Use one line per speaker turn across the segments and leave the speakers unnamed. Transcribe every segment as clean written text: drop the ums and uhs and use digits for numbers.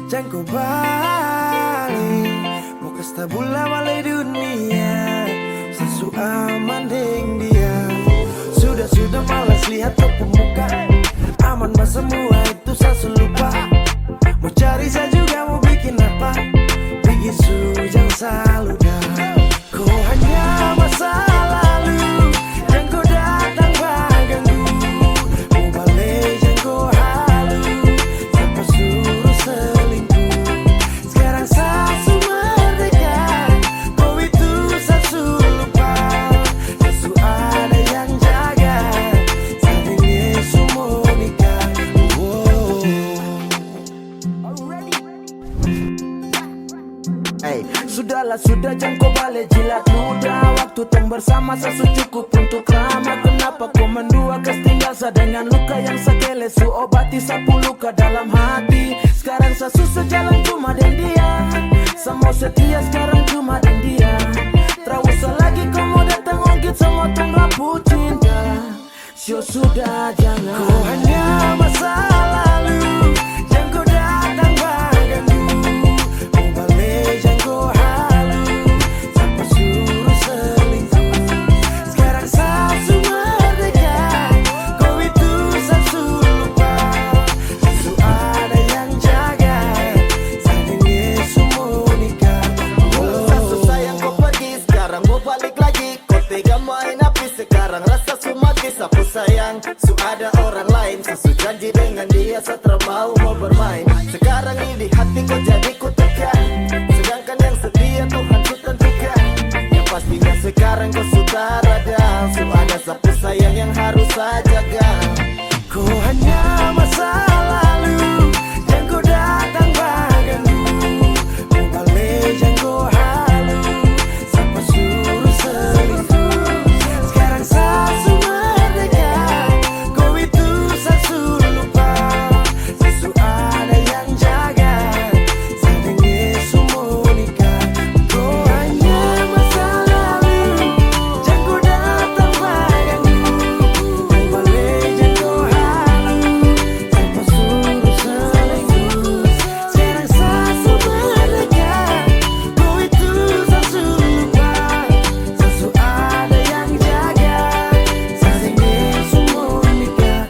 Jangko balik mau kasta bula balai dunia sesu aman deng dia. Sudah malas lihat kau pemuka. Aman mas semua itu saya lupa. Mau cari saya juga mau bikin apa. Bisu jangan selalu dah. Kau hanya masa lalu yang kau datang baganggu. Mau balik yang kau halu tanpa suruh selingkuh. Sekarang sasu merdeka, kau itu sasu lupa. Sasu ada yang jaga, saat ini semua nikah. Hey, sudahlah sudah jangan kau balik jilat muda. Waktu teng bersama sasu cukup untuk lama. Kenapa kau mendua tinggal sa dengan luka yang sakele su obati sapu luka dalam hati. Sekarang sasu sejalan cuma dan dia. Semua setia sekarang cuma dan dia. Terawasa lagi kau mau datang ongkit semua teng rapuh cinta. Sio sudah jangan. Kau hanya masa lalu yang kau datang baganggu. Mau balik yang kau halu tanpa suruh selingkuh. Sekarang sasu merdeka, kau itu sasu lupa. Sasu ada yang jaga, saat ini semua nikah.
Sasu sayang kau pergi, sekarang mau balik lagi. Kau tega main api, sekarang rasa sumati. Sapu sayang, su ada orang lain. Sasu janji dengan dia, setelah mau bermain. Sekarang ini hati kau jadi ku tekan. Sedangkan yang setia Tuhan ku tentukan. Yang pastinya sekarang kau sudah rada. Su ada sapu sayang yang harus saya jaga.
Kau hanya masa lalu yang kau datang baganggu. Mau balik yang kau halu sampai suruh selingkuh. Sekarang sasu merdeka, kau itu sasu lupa. Sasu ada yang jaga, saat ini semua nikah. Kau hanya masa lalu yang kau datang baganggu. Mau balik yang kau halu tanpa suruh selingkuh. Sekarang sasu merdeka, kau itu sasu lupa. Sasu ada yang jaga, saat ini semua nikah.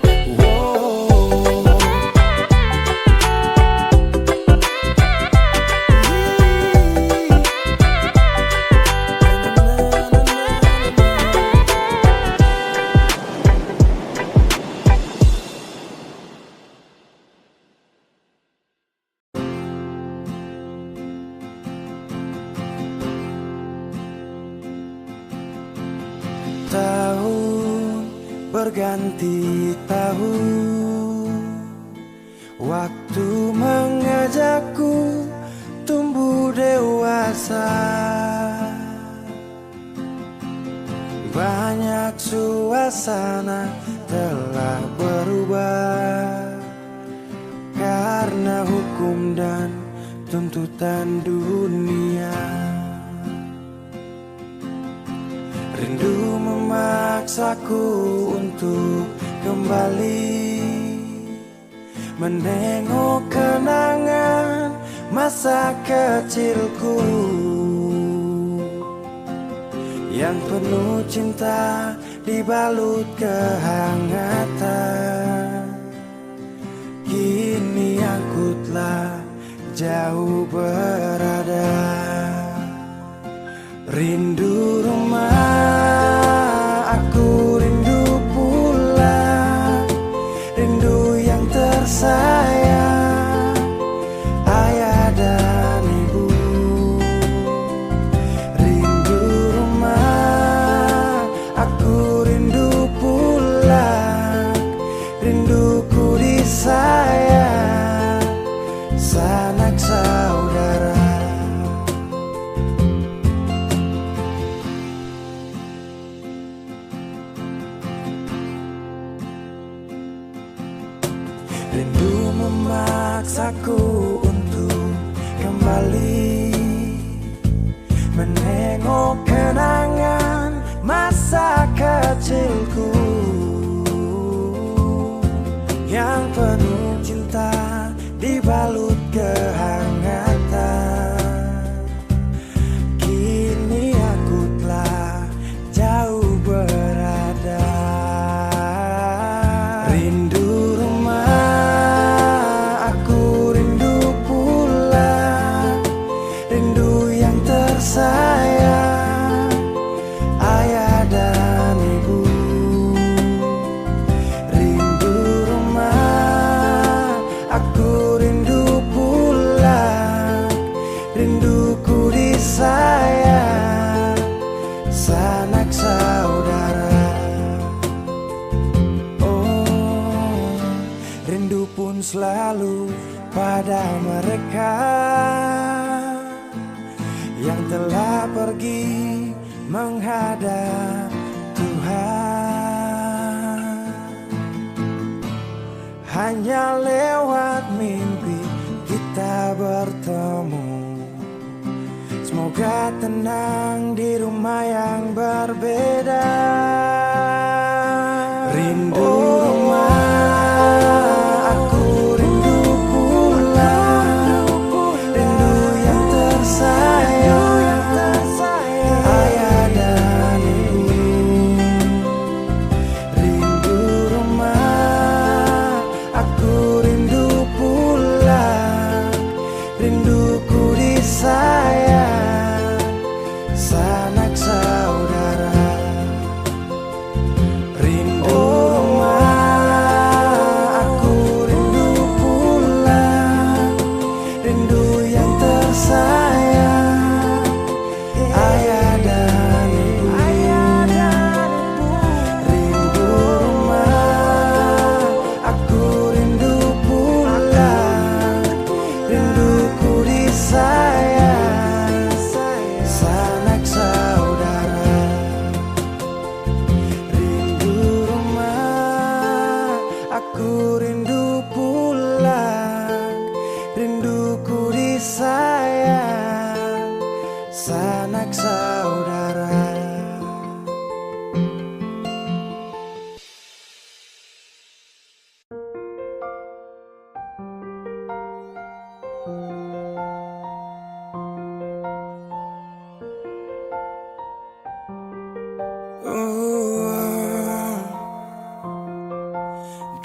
Tahun berganti tahun, waktu mengajakku tumbuh dewasa. Banyak suasana telah berubah karena hukum dan tuntutan dunia. Rindu memaksaku untuk kembali menengok kenangan masa kecilku yang penuh cinta dibalut kehangatan. Kini aku telah jauh berada. Rindu rumah, aku rindu pulang. Rindu yang tersayang, ayah dan ibu. Rindu rumah, aku rindu pulang. Rinduku disayang, sanak saudara. Rindu memaksaku untuk kembali menengok kenangan masa kecilku yang penuh cinta dibalut kehadiran. mereka yang telah pergi menghadap Tuhan. Hanya lewat mimpi kita bertemu. Semoga tenang di rumah yang berbeda. Rindu rumah, aku rindu pulang. Rindu yang tersayang, ayah dan ibu. Rindu rumah, aku rindu pulang. Rinduku disayang, sanak saudara. Rindu rumah, aku rindu pulang. Rindu yang tersayang, ayah dan ibu. Rindu rumah, aku rindu pulang. Rinduku disayang, sanak saudara. Rindu rumah, aku rindu pulang. Rinduku disayang, sanak saudara.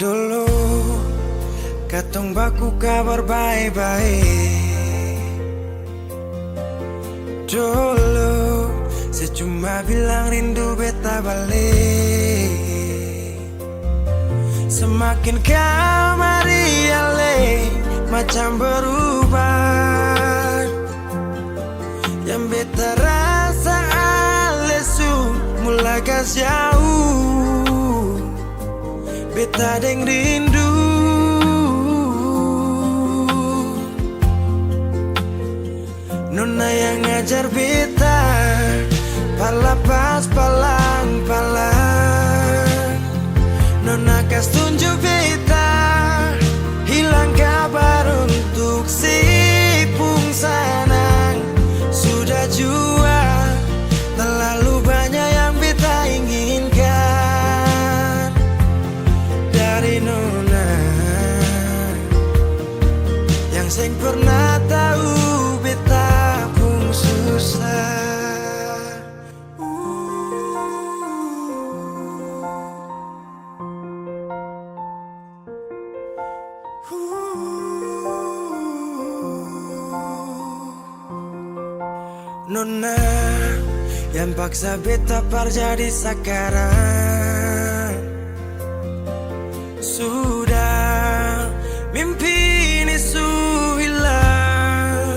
Dulu katong baku kabar baik-baik. Dulu saya cuma bilang rindu beta balik. Semakin kamari ale macam berubah. Yang beta rasa alesu mulai gas jauh. Beta deng rindu. Nona yang ngajar beta palapas palang-palang. Nona kas tunjuk beta hilang kabar untuk si Pungsanang. Sudah jua terlalu banyak yang beta inginkan dari Nona yang seng pernah tahu beta pun susah. Nona yang paksa beta par jadi sekarang. Sudah mimpi ini su hilang.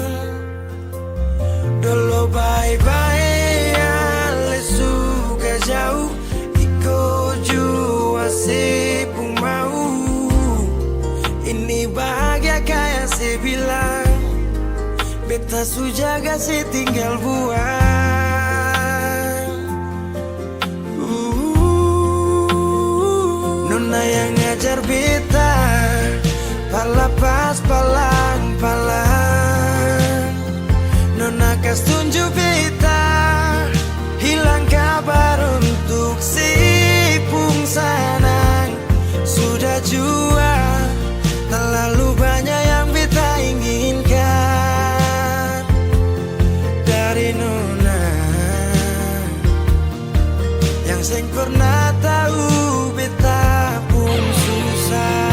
Dulu bye-bye ale suka jauh. Iko jua si pun mau. Ini bahagia kayak si bilang. Beta su jaga si tinggal buang. Nona yang ngajar beta palapas palang-palang. Nona kas tunjuk beta hilang kabar untuk si Pungsanang. Sudah jua terlalu banyak yang beta inginkan dari Nona yang seng pernah tahu beta pun susah.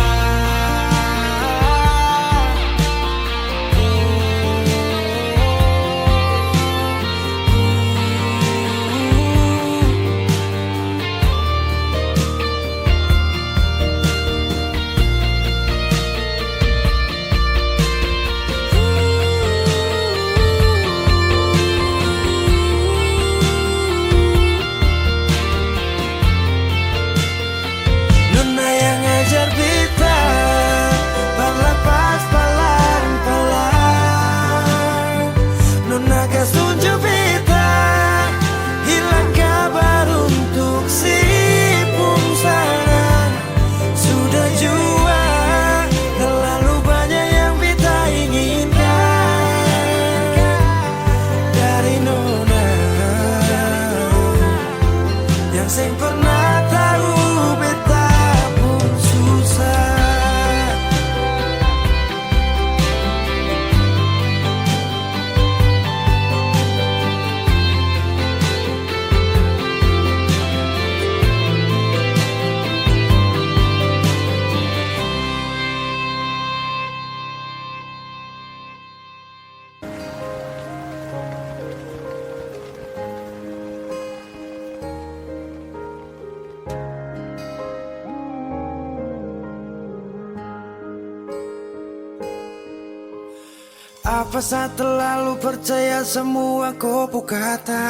Apa saya terlalu percaya semua kau kata?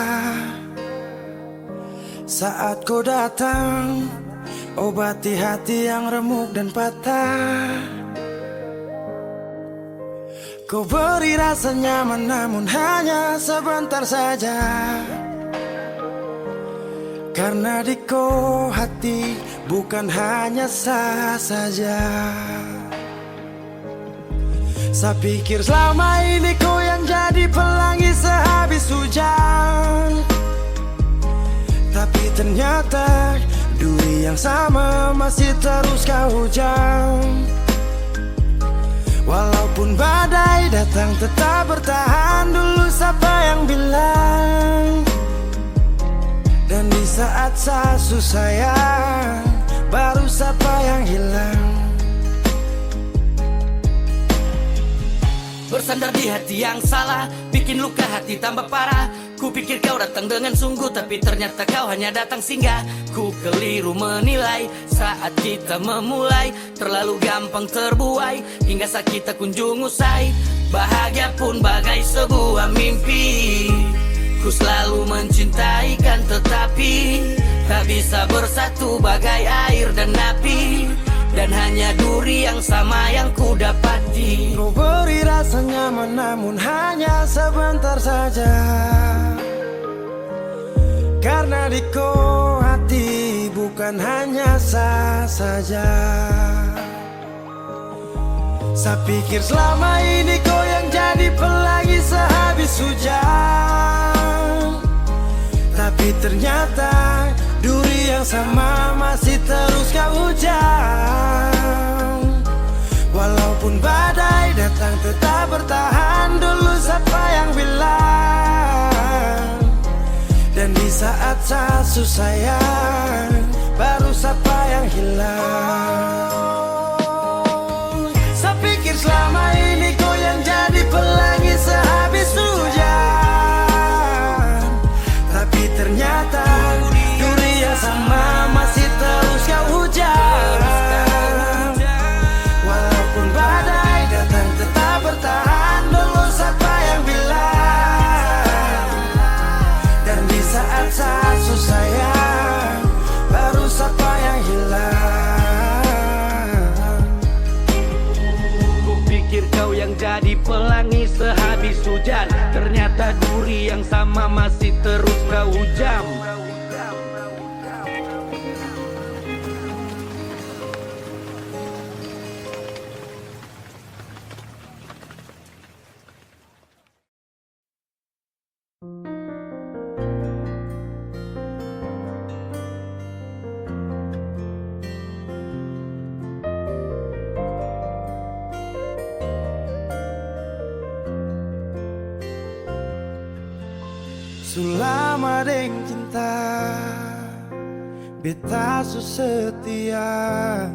Saat kau datang, obati hati yang remuk dan patah. Kau beri rasa nyaman namun hanya sebentar saja. Karena di kau hati bukan hanya sah saja. Saya pikir selama ini kau yang jadi pelangi sehabis hujan. Tapi ternyata duri yang sama masih terus kau hujam. Walaupun badai datang tetap bertahan. Dulu siapa yang bilang? Dan di saat saya susah baru siapa yang hilang?
Bersandar di hati yang salah, bikin luka hati tambah parah. Ku pikir kau datang dengan sungguh, tapi ternyata kau hanya datang singgah. Ku keliru menilai saat kita memulai, terlalu gampang terbuai hingga sakit tak kunjung usai. Bahagia pun bagai sebuah mimpi. Ku selalu mencintai kan, tetapi tak bisa bersatu bagai air dan api. Dan hanya duri yang sama yang ku dapati.
Kau beri rasa nyaman namun hanya sebentar saja. Karena di kau hati bukan hanya sah saja. Saya pikir selama ini kau yang jadi pelangi sehabis hujan. Tapi ternyata duri yang sama masih terus kau hujam. Walaupun badai datang tetap bertahan. Dulu siapa yang bilang? Dan di saat saya susah baru siapa yang hilang? Saya pikir selama ini kau yang jadi pelangi sehabis hujan. Tapi ternyata duri yang sama masih terus kau hujam. Walaupun badai datang tetap bertahan. Dulu siapa yang bilang? Dan di saat saya susah baru siapa yang hilang?
Ku pikir kau yang jadi pelangi sehabis hujan, ternyata duri yang sama masih terus kau hujam.
Sulama deng cinta beta su setia.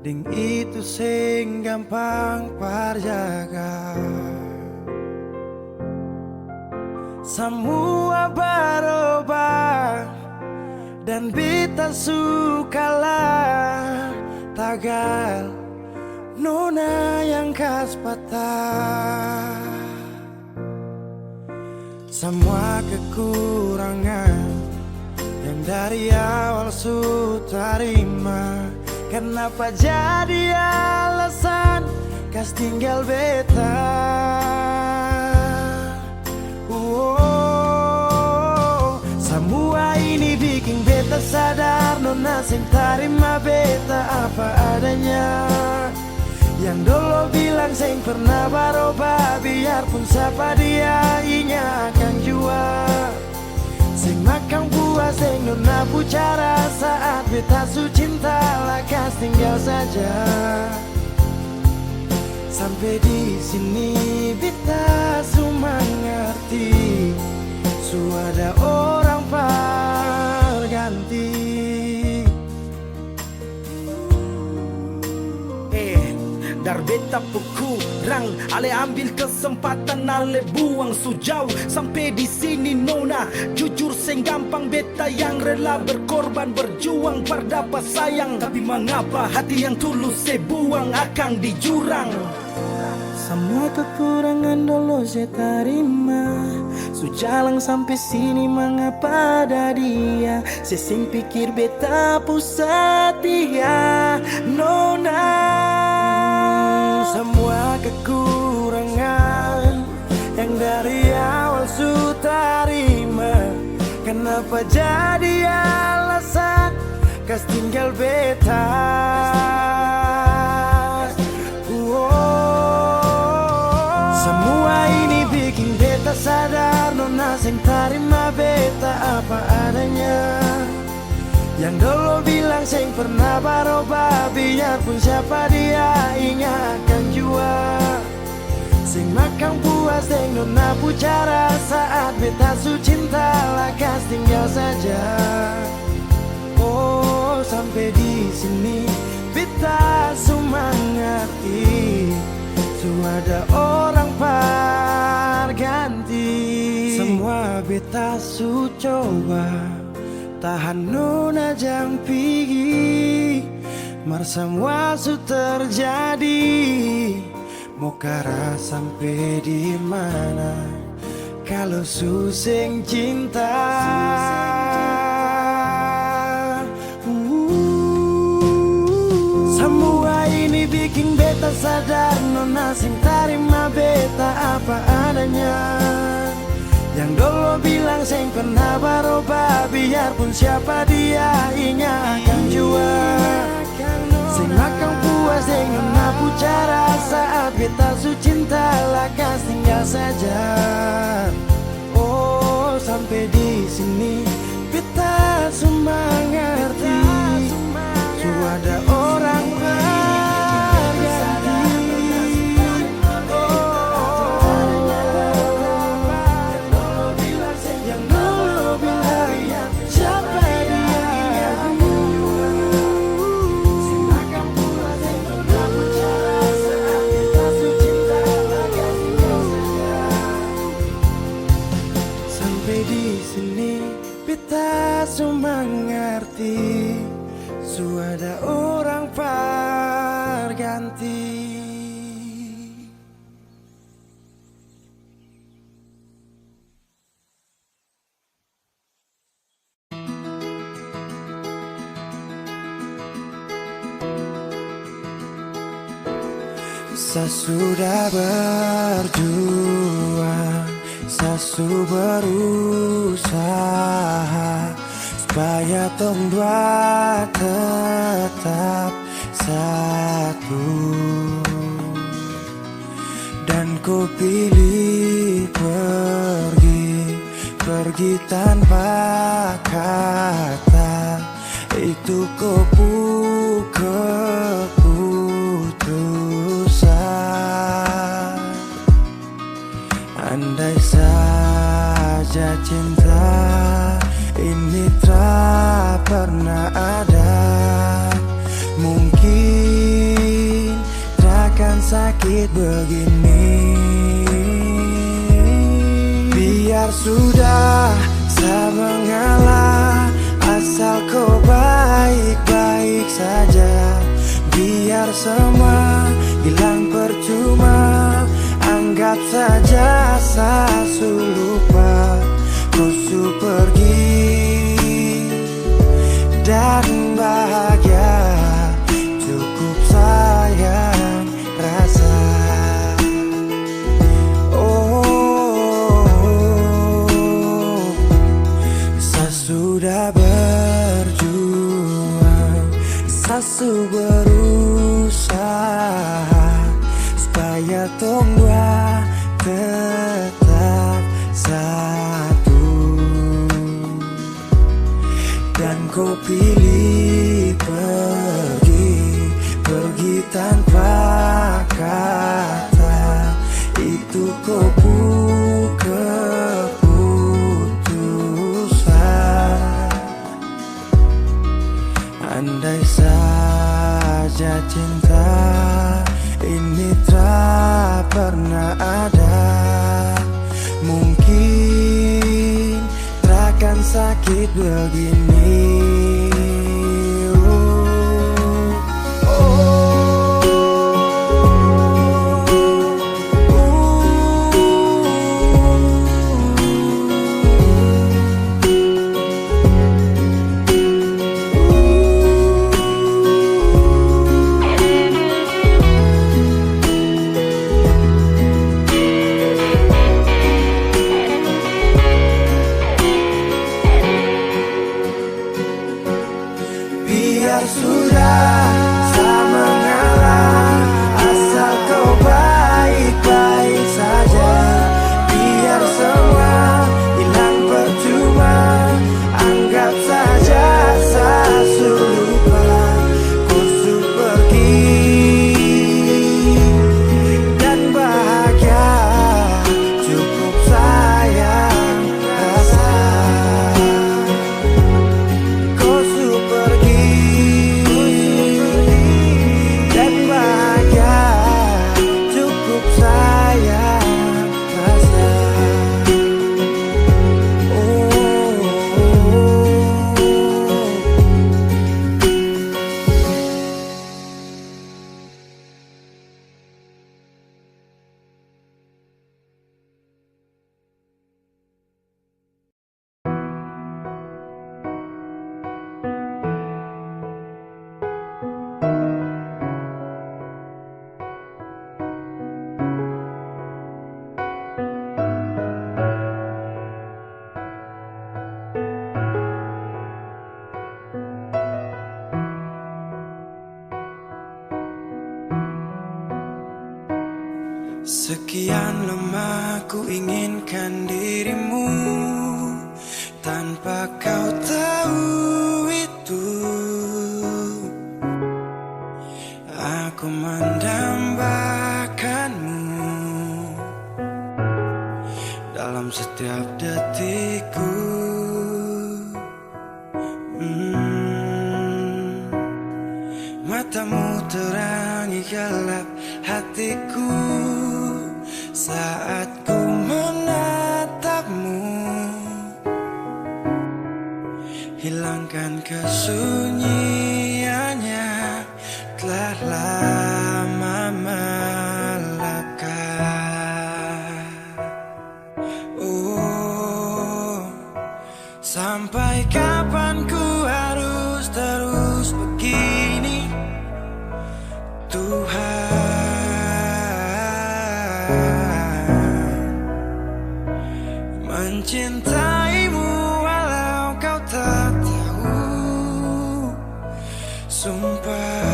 Deng itu sing gampang parjaga. Semua berubah dan beta sukalah. Tagal nona yang kas patah. Semua kekurangan yang dari awal su terima. Kenapa jadi alasan kas tinggal beta? Semua ini bikin beta sadar nona sing tarima beta apa adanya. Yang dulu bilang sing pernah berubah, biarpun siapa dia inya akan jua. Sing makan buah, sing nona pucara saat beta su cinta lakas tinggal saja. Sampai di sini beta su mengerti, su ada orang berganti. Dar beta kurang, ale ambil kesempatan, ale buang sujau. Sampai di sini nona, jujur sing gampang beta yang rela berkorban berjuang berdapat sayang. Tapi mengapa hati yang tulus saya buang akang di jurang? Semua kekurangan dulu saya terima. Sujalang sampai sini mengapa ada dia. Sesing pikir beta pusat dia. Nona, semua kekurangan yang dari awal su terima. Kenapa jadi alasan kas tinggal beta? Semua ini bikin beta sadar, nona sing terima beta apa adanya. Yang dulu bilang sing pernah berubah, biarpun siapa dia ingatkan jua. Sing makan puas deng nona pucara, saat beta su cinta lakas tinggal saja. Oh, sampai di sini beta su mengerti, su ada orang ganti. Semua beta su coba tahan nona jang pigi, mar semua su terjadi. Mau kara sampai di mana kalau suseng cinta. Semua ini bikin beta sadar, nona sing terima beta apa adanya. Yang dulu bilang sing pernah berubah, biarpun siapa dia ingatkan jua. Sing makan puas dengan nona cara, saat beta su cinta lakas tinggal saja. Oh, sampai di sini beta su mengerti, su ada orang su mengerti, su ada orang pengganti. Saya sudah berjuang, saya sudah berusaha supaya tong dua tetap satu. Dan ku pilih pergi tanpa kata. Itu keputusan. Andai saja cinta ini tak pernah ada, mungkin takkan sakit begini. Biar sudah saya mengalah, asal kau baik-baik saja. Biar semua hilang percuma, anggap saja saya su lupa. Kau su pergi dan bahagia, cukup sayang rasa. Oh, saya sudah berjuang, saya su berusaha supaya tong dua tetap satu. Dan kau pilih pergi tanpa kata. Itu keputusan. Andai saja cinta ini tak pernah ada, mungkin takkan sakit begini.
Sekian lama ku inginkan dirimu, tanpa kau tahu itu. Aku mendambakanmu dalam setiap detikku. Matamu terangi gelap hatiku saat ku menatapmu. Hilangkan kesunyiannya, telah lama melekat. Oh, sampai kapan ku harus terus begini, Tuhan? Mencintaimu walau kau tak tahu, sumpah.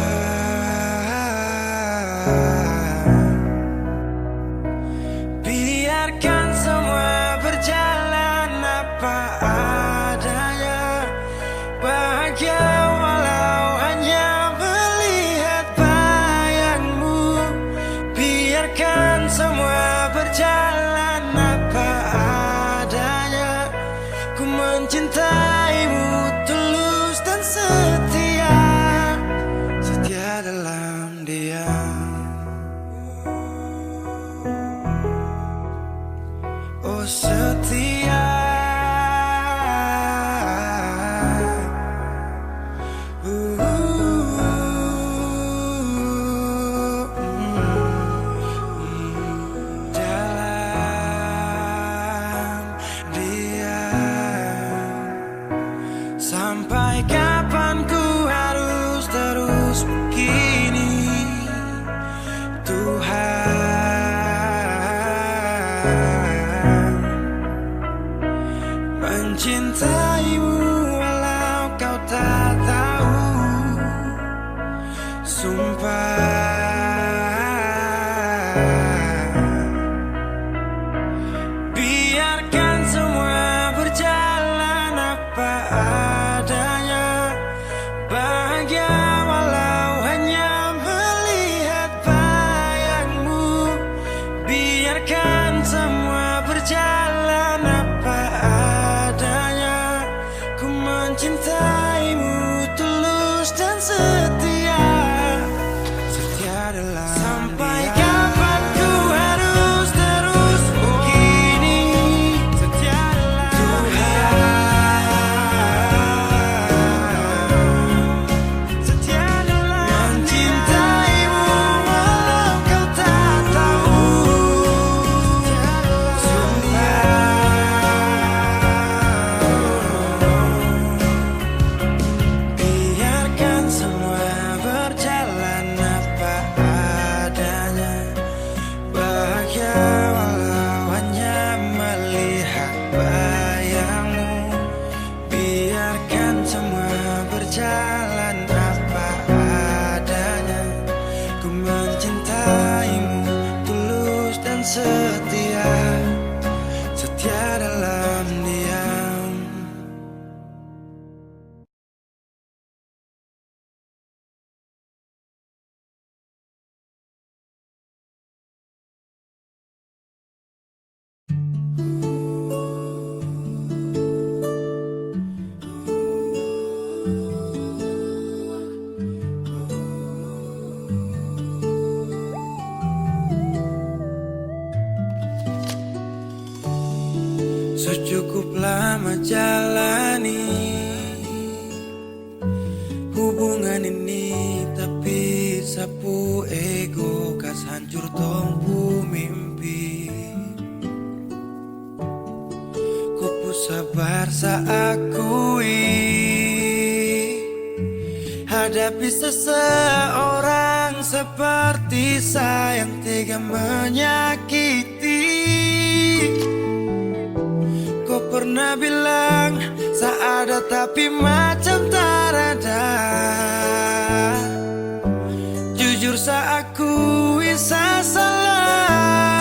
Biarkan semua berjalan apa adanya, bahagia walau hanya melihat bayangmu. Biarkan semua berjalan apa adanya, ku mencintaimu tulus dan setia, setia dalam diam. Oh setia, dalam diam. Sampai kapan ku harus terus begini, Tuhan? Mencintaimu walau kau tak tahu, sumpah. Biarkan semua berjalan apa adanya, bahagia walau hanya melihat bayangmu. Biarkan semua berjalan apa adanya, ku mencintaimu tulus dan setia, setia dalam. Sampai kapan ku harus terus begini, setia dalam Tuhan. Setia dalam mencintaimu walau kau tak tahu, biarkan semua berjalan apa adanya, bahagia walau hanya melihat bayangmu. Biarkan semua berjalan apa adanya, ku mencintaimu tulus dan setia, setia dalam diam. Secukup lama jalani hubungan ini, tapi sapu ego kas hancur tompu mimpi. Ku sabar saakui hadapi seseorang seperti sayang tega menyakiti. Kau pernah bilang seada tapi macam tak ada. Jujur saya akui saya salah.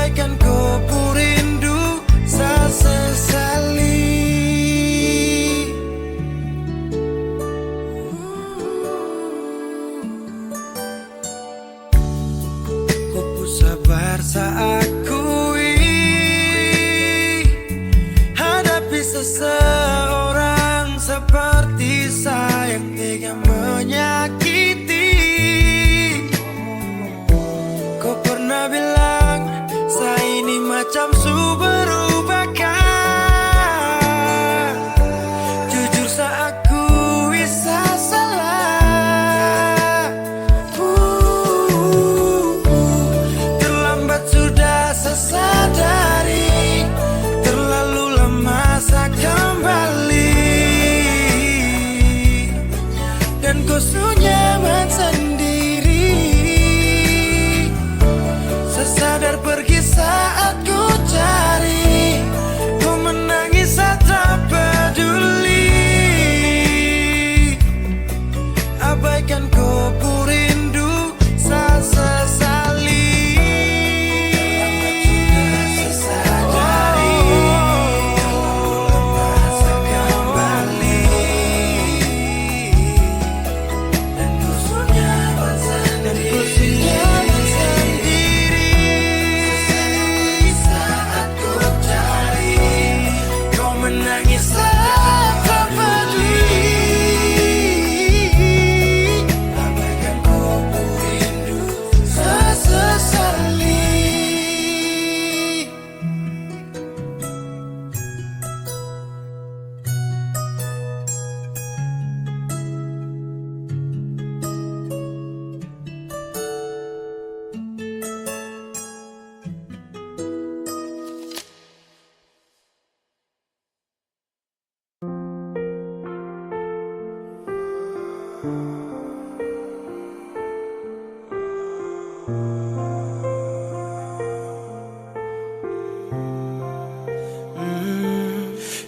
abaikan kau rindu saya sesali. Kau sabar saat hadapi seseorang seperti saya yang tega menyakiti. Kau pernah bilang saya ini macam su berubahkan. Jujur saya akui saya salah. Terlambat sudah saya sadari, terlalu lama saya kembali. Dan kau su nyaman sendiri. Sadar pergi saat ku cari, kau menangis saat tak peduli. Abaikan kau rindu saya sesali. Sadari terlalu lama saya kembali. Dan kau su nyaman sendiri. Menangis saat tak peduli. Abaikan kau rindu saya sesali.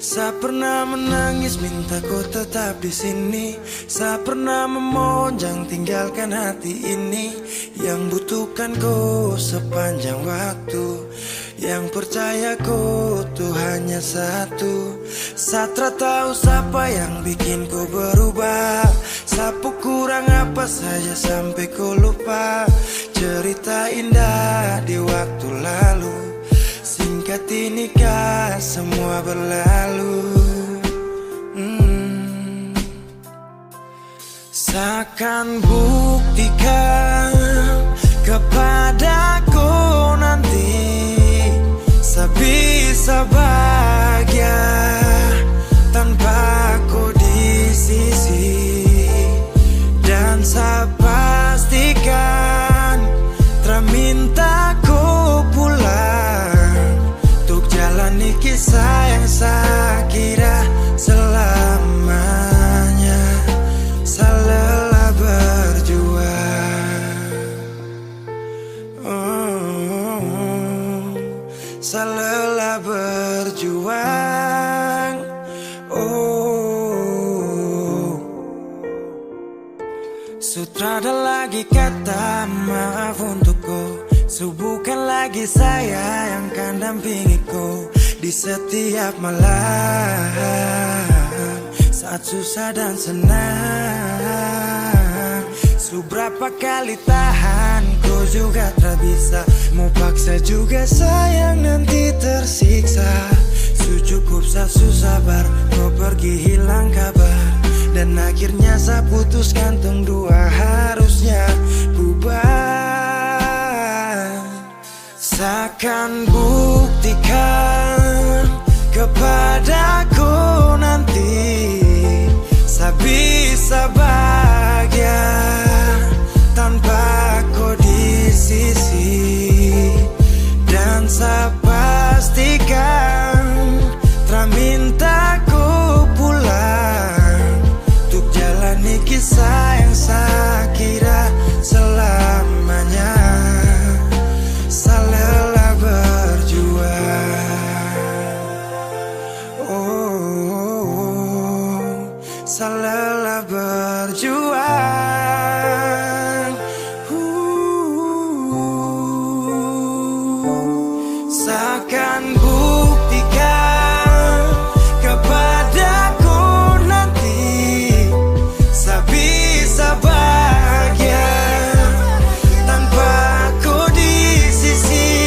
Saya pernah menangis minta kau tetap di sini. Saya pernah memonjang tinggalkan hati ini yang butuhkan kau sepanjang waktu. Yang percaya kau tuh hanya satu. Saya tak tahu siapa yang bikin kau berubah. Sapu kurang apa saja sampai kau lupa cerita indah di waktu lalu. Singkat ini kah semua berlalu. Seakan buktikan kepadaku nanti saya bisa bahagia tanpa kau di sisi. Dan saya pastikan terminta kau pulang untuk jalani kisah yang saya kira selamanya. Saya lelah berjuang, saya lelah berjuang. Sutrada lagi kata maaf untukku. Bukan lagi saya yang akan dampingi kau di setiap malam saat susah dan senang. Seberapa kali tahan kau juga tak bisa. Mau paksa juga sayang nanti tersiksa. Cukup saya sabar kau pergi hilang kabar. Dan akhirnya saya putuskan tong dua harusnya bubar. Seakan buktikan kepadaku nanti saya bisa bahagia tanpa kau di sisi. Dan saya pastikan minta kau pulang untuk jalani kisah yang saya kira selamanya. Saya lelah berjuang, saya lelah berjuang. akan buktikan kepadaku nanti bisa bahagia tanpa aku di sisi,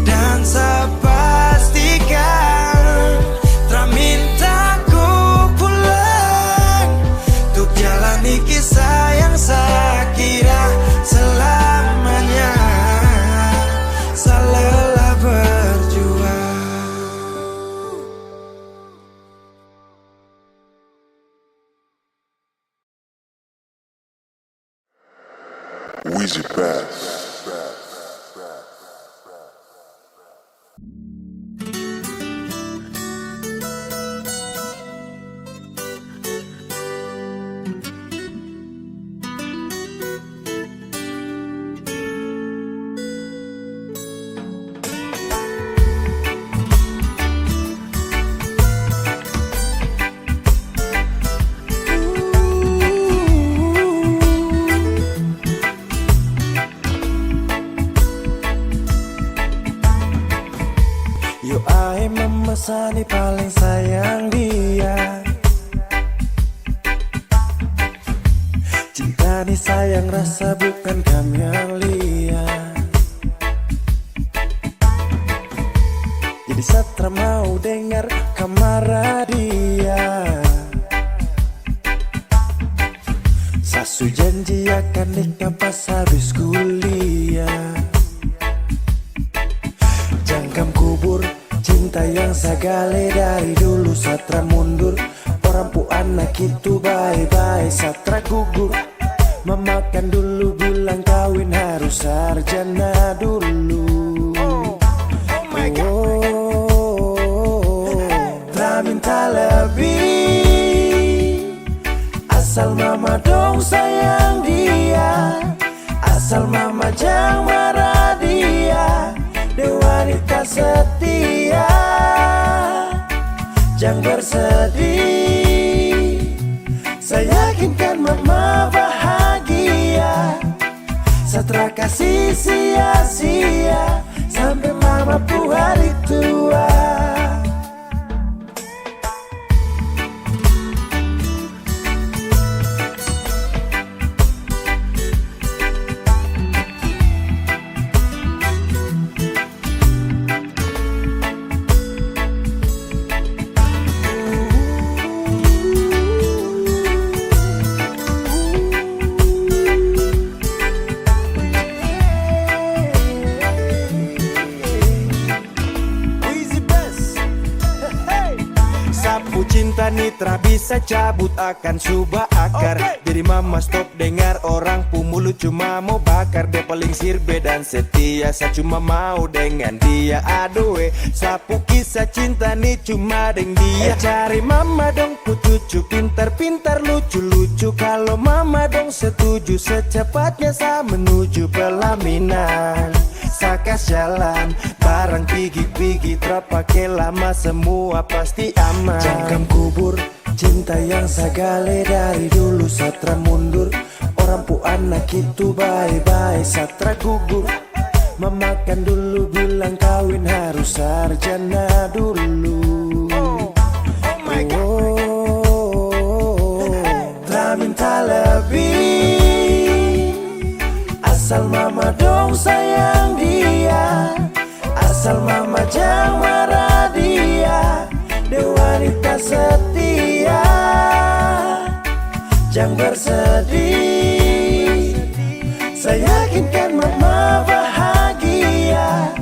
dan saya pastikan tak minta ku pulang untuk jalani kisah yang saya kira selamanya saya lelah berjuang.
Weezy Bass.
Yo ae memesani paling sayang dia. Cinta ni sayang rasa bukan kamelia. Jadi Satra mau dengar kamar dia. Sasu janji akan nikah pas habis kuliah. Jangkam kubur cinta yang sagale dari dulu Satra mundur. Orang pu anak itu bye-bye Satra gugur. Memakan dulu bilang kawin harus sarjana dulu. Tak minta lebih, asal mama dong sayang dia. Asal mama jangan marah dia. Dia wanita setia, jangan bersedih. Saya yakinkan mama bahagia. Satra kasih sia-sia sampai mama pu hari tua. Cinta nitra bisa cabut akan subah akar. Jadi mama stop dengar orang pu mulut cuma mau bakar. Dia paling sirbe dan setia, saya cuma mau dengan dia. Aduh sapu kisah cinta nih cuma dengan dia. Cari mama dong pu cucu pintar-pintar lucu-lucu. Kalau mama dong setuju secepatnya saya menuju pelaminan. Sakas jalan barang pigi-pigi terpakai lama semua pasti aman. Jangkam kubur cinta yang sagale dari dulu Satra mundur. Orang pu anak itu bye-bye Satra gugur. Memakan dulu bilang kawin harus sarjana dulu. Tak minta lebih, asal mama dong sayang dia. Asal mama jangan marah dia. Dia wanita setia, jangan bersedih. Saya yakinkan mama bahagia.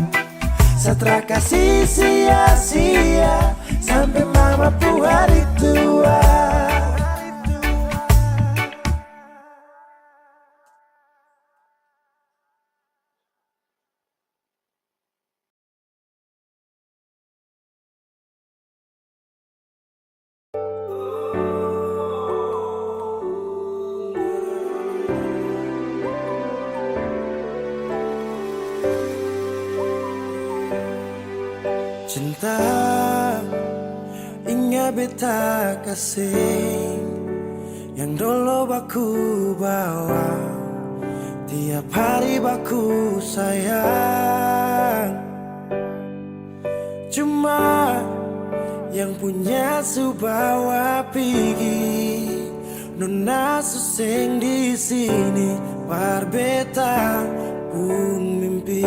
Satra kasih sia-sia sampai mama pu hari tua. Cinta ingat beta kasih yang dulu baku bawa. Tiap hari baku sayang, Cuma yang punya subawa pigi nona suseng di sini parbeta pun mimpi.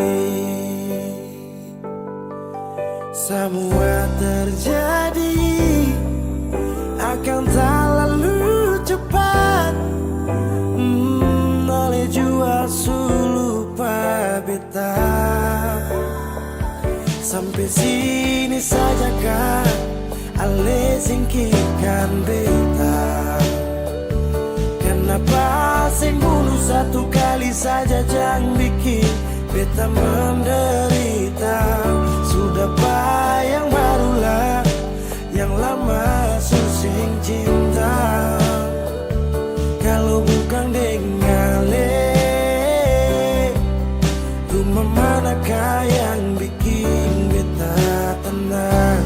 Semua terjadi akan tak lalu cepat. Oleh jua sulu parbeta. Sampai sini saja kan ale singkirkan beta. Kenapa sing bunuh satu kali saja jangan bikin beta menderita. Sudah yang barulah yang lama susing cinta. Kalau bukan dengan rumah manakah yang bikin beta tenang?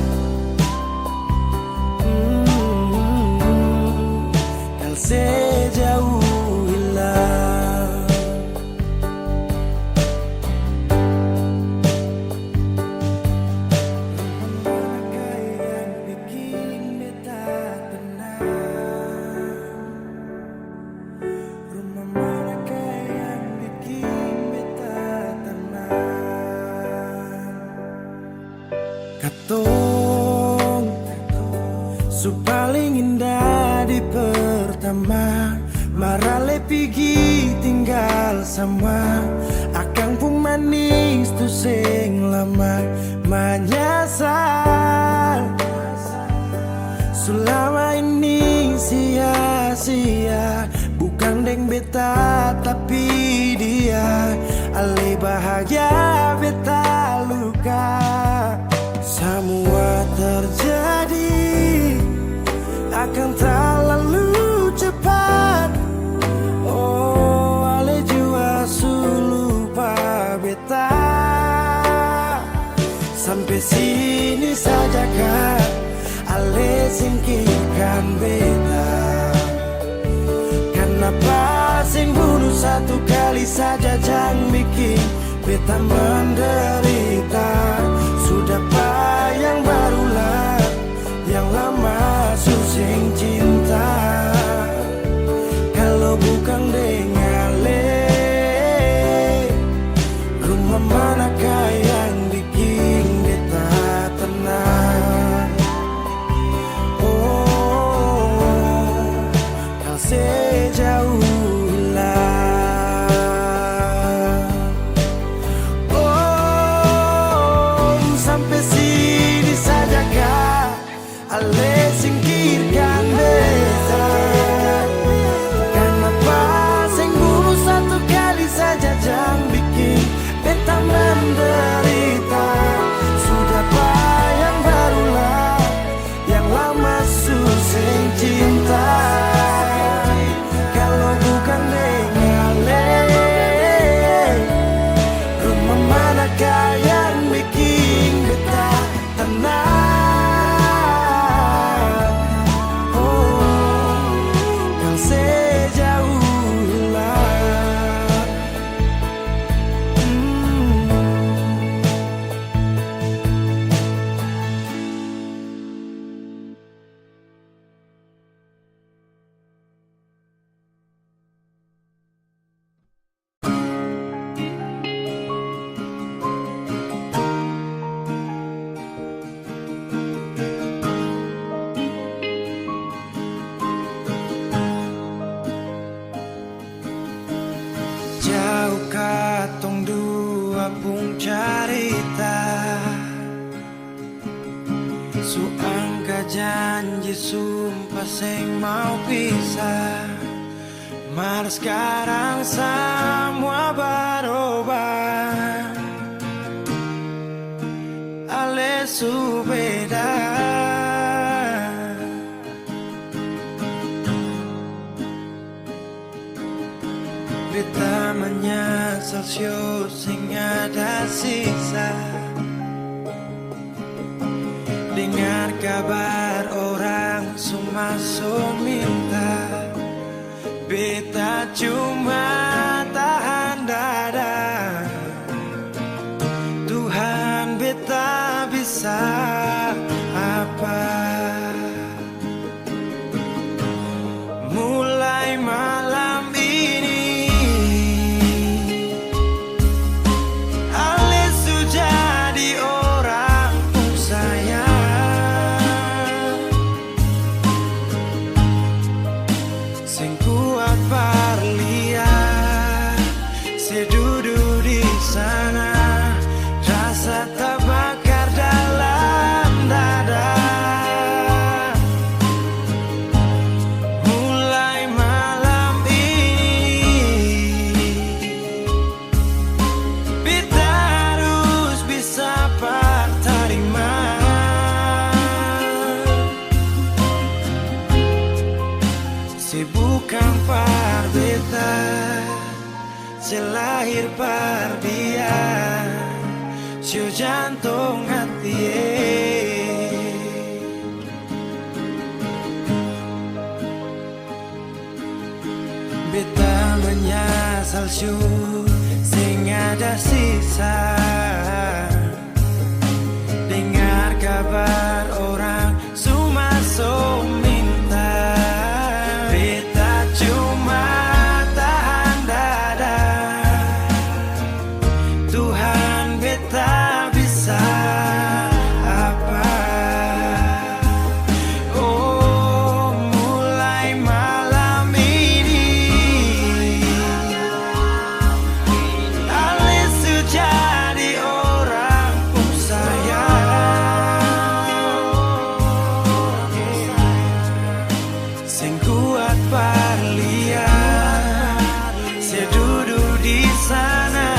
Kal sejauh hilang. Rumah manakah yang bikin beta tenang? Rumah manakah yang bikin beta tenang? Katong su paling indah di pertama, marale pigi tinggal sama. Akang pun manis tu sing lama menyasar. Selama ini sia-sia, bukan deng beta tapi dia. Ale bahagia beta luka. Semua terjadi akan tak lalu cepat. Oh, ale jua sulu pa beta. Sampai sini saja kan ale singkirkan beta. Kenapa sing bunuh satu kali saja jangan bikin beta menderita. Sudah yang barulah yang lama susing cinta. Kalau bukan dengan rumah manakah yang bikin beta tenang? Oh, kau sejauh hilang. Oh, sampai sini saja kah ale singkirkan beta. Kenapa sing bunuh satu kali saja jangan bikin beta menderita. Sudah yang barulah yang lama susing cinta. Kalau bukan dengan rumah manakah yang bikin beta tenang? Oh, yang sejauh hilang. Jauh katong dua pun carita. Su angka janji sumpah sing mau pisah. Mar sekarang semua berubah. Ale su beda. Beta menyesal sio sing ada sisa. Dengar kabar orang semua minta. Beta cuma tahan dada. Tuhan beta bisa rasa apa. Mulai malam ini Ale sudah jadi orang sayang, sing kuat parlia, se duduk di sana, rasa terbakar dalam dada. Mulai malam ini kita harus bisa terima. Si bukan par beta, si lahir par dia, si jantung hati. Beta menyesal syu sing ada sisa, dengar kabar orang sumasuk minta. Beta cuma tahan dada, Tuhan beta bisa apa. Oh, mulai malam ini Ale sudah jadi orang sayang, sing kuat parlia, se duduk di sana,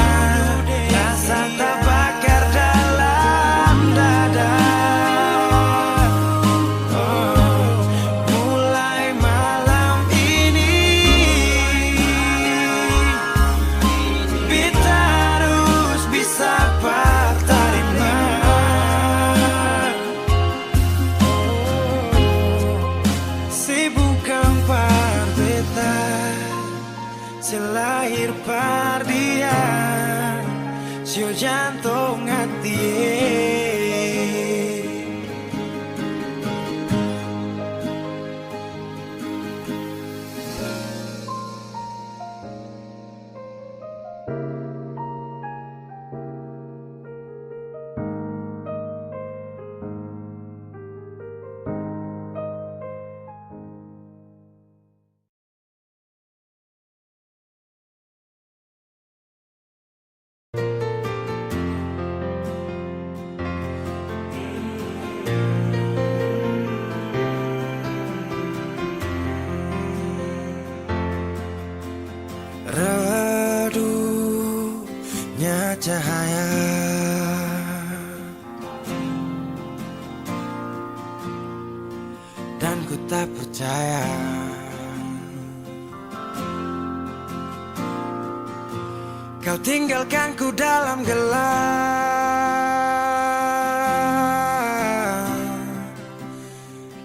rasa terbakar dalam dada. Oh, mulai malam ini kita harus bisa terima. Si bukan par beta, si lahir par dia, si jantung hati. Redupnya cahaya, dan ku tak percaya kau tinggalkan ku dalam gelap,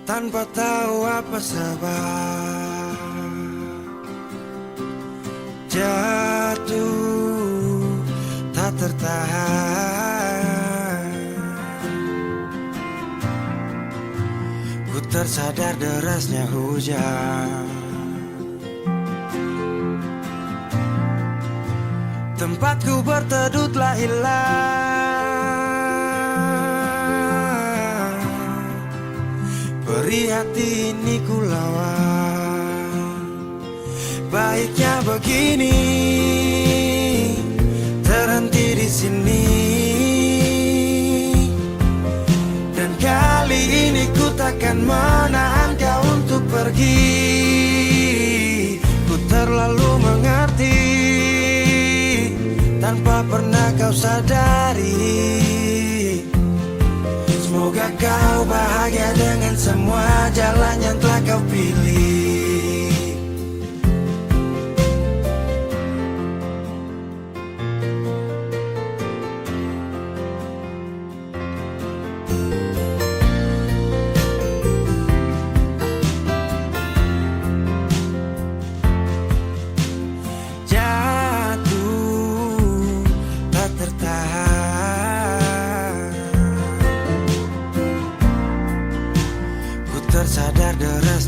tanpa tahu apa sebab. Jatuh tak tertahan, ku tersadar derasnya hujan. Tempatku berteduh telah hilang, perih hati ini ku lawan. Baiknya begini, terhenti di sini, dan kali ini ku takkan menahan kau untuk pergi. Ku terlalu mengerti, tanpa pernah kau sadari. Semoga kau bahagia dengan semua jalan yang telah kau pilih. Jatuh tak tertahan,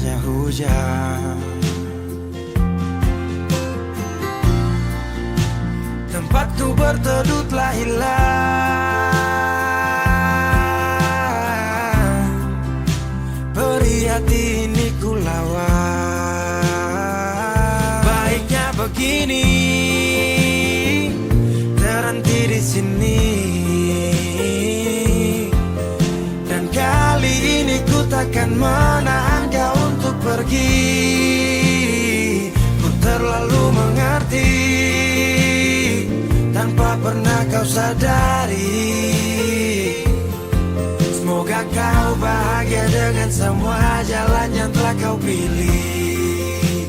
derasnya hujan. Tempatku berteduh telah hilang, peri hati ini ku lawan. Baiknya begini, terhenti di sini. Dan kali ini ku takkan menahan kau untuk pergi. Ku terlalu mengerti tanpa pernah kau sadari. Semoga kau bahagia dengan semua jalan yang telah kau pilih.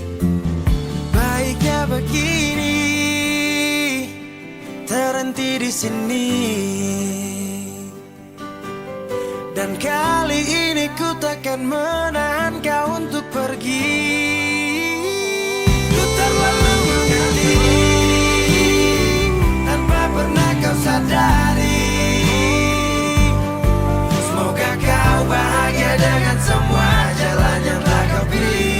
Baiknya begini, terhenti di sini. Dan kali ini ku takkan menahan kau untuk pergi. Ku terlalu mengerti tanpa pernah kau sadari. Semoga kau bahagia dengan semua jalan yang telah kau pilih.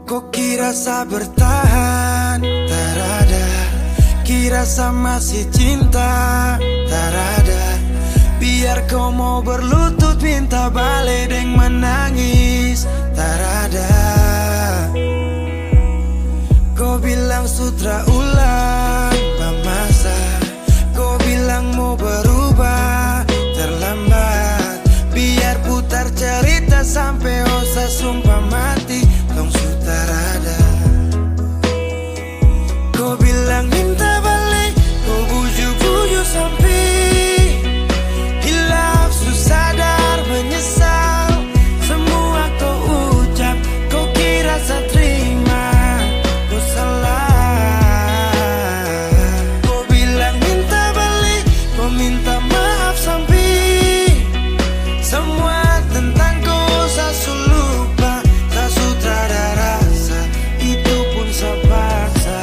Kok kira sa bertahan, tak ada. Kira sa masih cinta, tak ada. Biar kau mau berlutut minta balik deng menangis, tak ada. Kau bilang sutra ulang pemasa. Kau bilang mau berubah, terlambat. Biar putar cerita sampai osa sumpah mati. Tong sutarada. Kau bilang minta balik, kau bujuk-bujuk sampai hilaf, susah sadar menyesal. Semua kau ucap, kau kira saya terima. Kau salah. Kau bilang minta balik, kau minta maaf sampai semua tentang kau saya lupa. Tak sutradara rasa, itu pun saya paksa.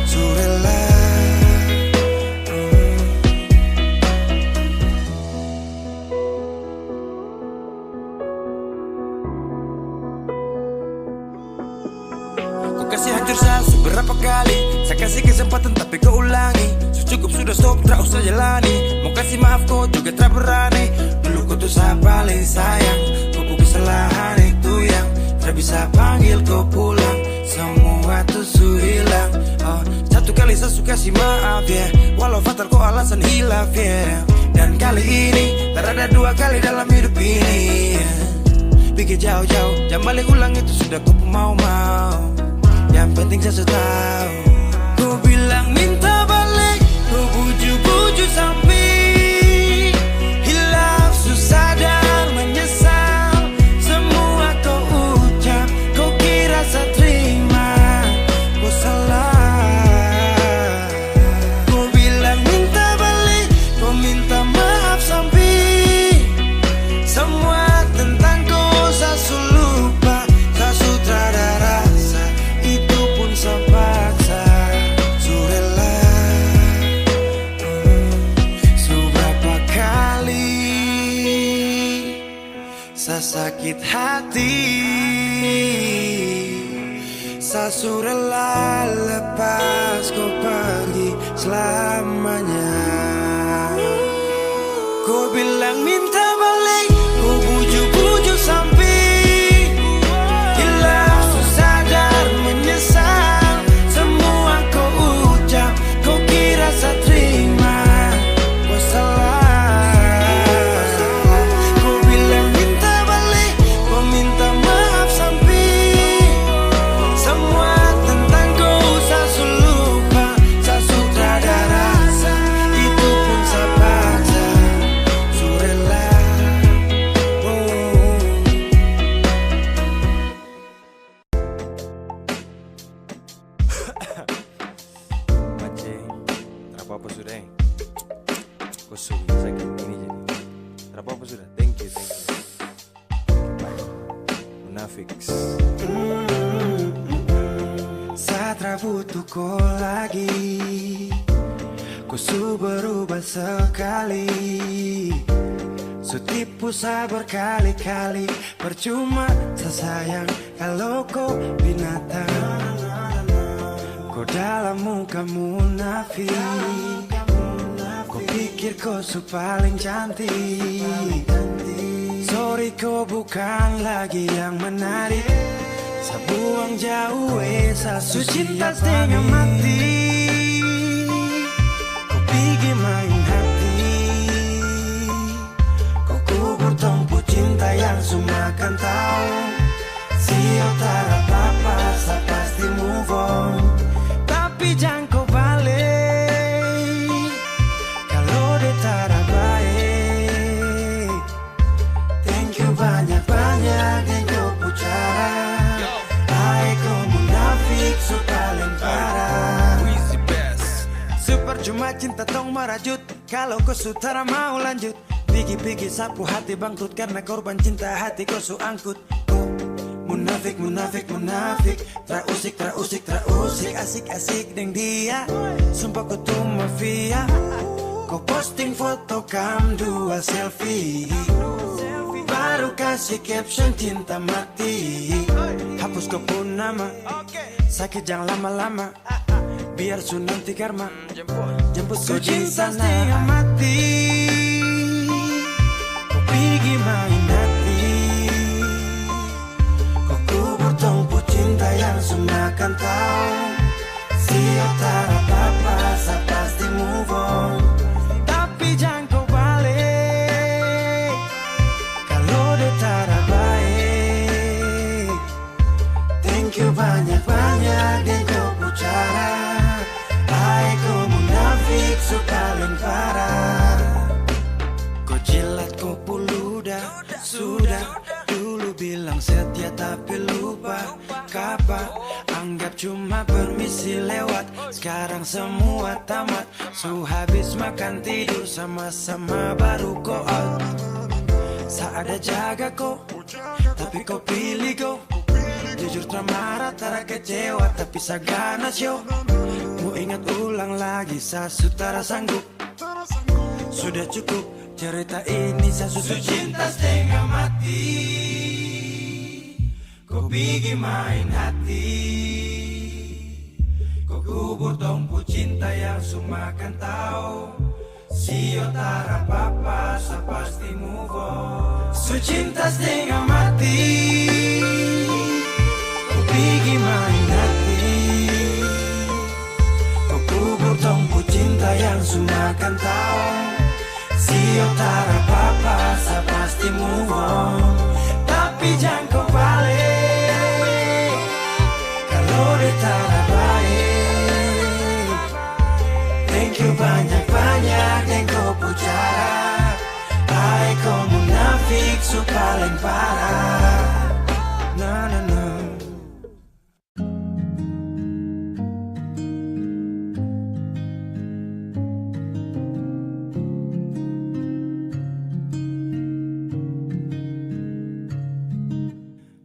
Surela. Kau kasih hancur saya seberapa kali. Saya kasih kesempatan tapi kau ulangi. Cukup sudah stop, tak usah jalani. Mau kasih maaf kau juga tak berani. Dulu kau tuh saya paling sayang. Kau bukan kesalahan itu yang tak bisa panggil kau pulang. Semua tuh su hilang. Satu kali saya suka kasih maaf ya, walau fatal kau alasan hilaf ya. Dan kali ini tak ada dua kali dalam hidup ini ya. Pikir jauh-jauh, jangan balik ulang itu sudah kau mau-mau. Yang penting saya sudah tahu. Kau bilang minta balik, kau bujuk-bujuk sampai hilaf, susah dan menyesal. Semua kau ucap, kau kira saya terima. Kau salah. Kau bilang minta balik, kau minta maaf sampai semua tentang kau saya lupa. Tak sutradara rasa, itu pun saya paksa. Surela. Seberapa kali saya sakit hati, saya surela lepas kau pergi selamanya. Kau bilang minta balik, kau bujuk-bujuk sampai hilaf, susah dan menyesal. Semua kau ucap, kau kira saya terima. Kau salah. Kau bilang minta balik, kau minta maaf sampai semua tentang kau saya lupa. Saya sutradara Fix. Saat butuh kau lagi, ku su berubah sekali. Su tipu sa berkali-kali, percuma sesayang kalau kau binatang. Kau dalam muka munafik, kau pikir kau su paling cantik. Sorry kau bukan lagi yang menarik. Sa buang jauh sa su cinta setengah mati. Kau pergi main hati, kau kubur tumpu cinta yang su makan tahu. Si otara apa-apa sa pasti move on. Tapi jangan kau balik kalau dia tak baik. Thank you banyak-banyak yang kau pucara. Hai kau munafik su paling parah. Weezy Best. Super cuma cinta tong merajut. Kalau kau sutara mau lanjut, pigi-pigi sapu hati bangkrut karena korban cinta hati kau su angkut. Munafik, munafik, munafik. Trausik, trausik, trausik. Asik-asik deng dia. Sumpah ku tuh mafia. Kau posting foto kam dua selfie, baru kasih caption cinta mati. Hapus kau pun nama, sakit jangan lama-lama. Biar su nanti karma jemput kau di sana. Setengah mati, kau pergi main hati. Tumpu cinta yang semakan tahu. Si otara apa-apa sa pasti move on. Tapi jangan kau balik kalau dia tak baik. Thank you banyak-banyak dan kau pucara. Hai kau munafik su paling parah. Kau jilat kau puluda sudah. Dulu bilang setia tapi lupa kapan. Anggap cuma permisi lewat. Sekarang semua tamat. Su habis makan tidur sama-sama baru kau out. Saat ada jaga kau, tapi kau pilih kau. Jujur tak marah, tak kecewa, tapi sagana show. Mau ingat ulang lagi, saya sutara sanggup. Sudah cukup cerita ini, saya susu cinta setengah mati. Kau pergi main hati, kau kubur tumpu cinta yang sumakan tahu. Si otara apa-apa sa pasti move on. Su cinta setengah mati, kau pergi main hati, kau kubur tumpu cinta yang sumakan tahu. Si otara apa-apa sa pasti move on. Tapi jangan kau balik kalau dia tak baik. Thank you banyak-banyak yang kau pucara. Hai kau munafik su paling parah. Na na na.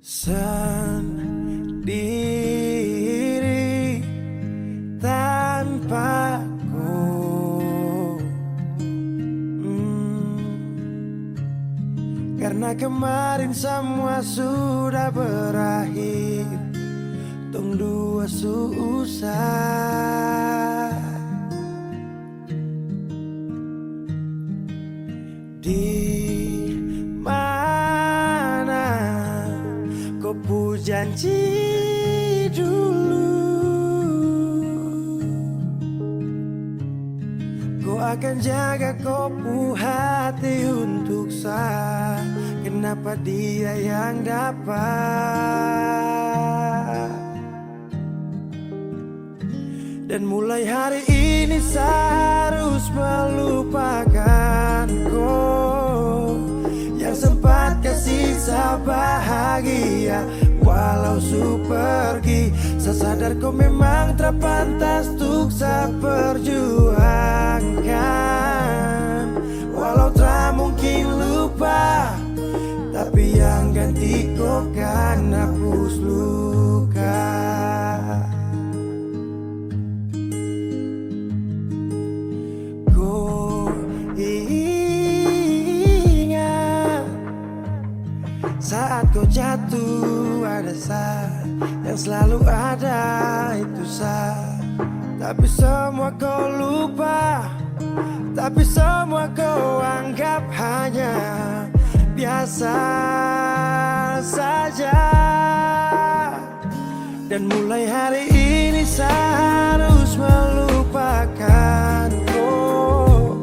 Sendiri tanpaku, karena kemarin semua sudah berakhir. Tong dua susah di mana kau pu janji dulu. Kau akan jaga kau pu hati untuk saya. Kenapa dia yang dapat? Dan mulai hari ini saya harus melupakan kau yang sempat kasih saya bahagia. Walau su pergi, saya sadar kau memang terpantas untuk saya perjuangkan. Walau tak mungkin lupa, tapi yang ganti kau kan hapus luka. Kau ingat saat kau jatuh, ada saat yang selalu ada itu saat. Tapi semua kau lupa, tapi semua kau anggap hanya biasa saja. Dan mulai hari ini saya harus melupakan kau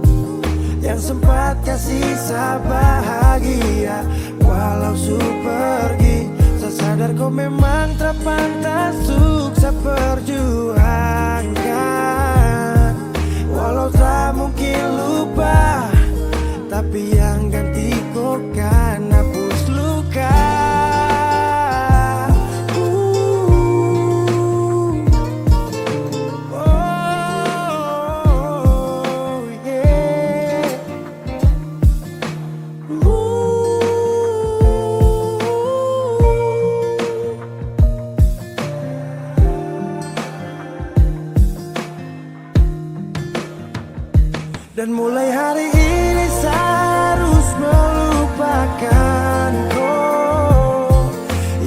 yang sempat kasih saya bahagia. Walau su pergi, saya sadar kau memang tak pantas untuk saya perjuangkan. Walau tak mungkin lupa, tapi yang ganti kau kan hapus luka. Oh, yeah. Dan mulai hari ini saya harus melupakan kau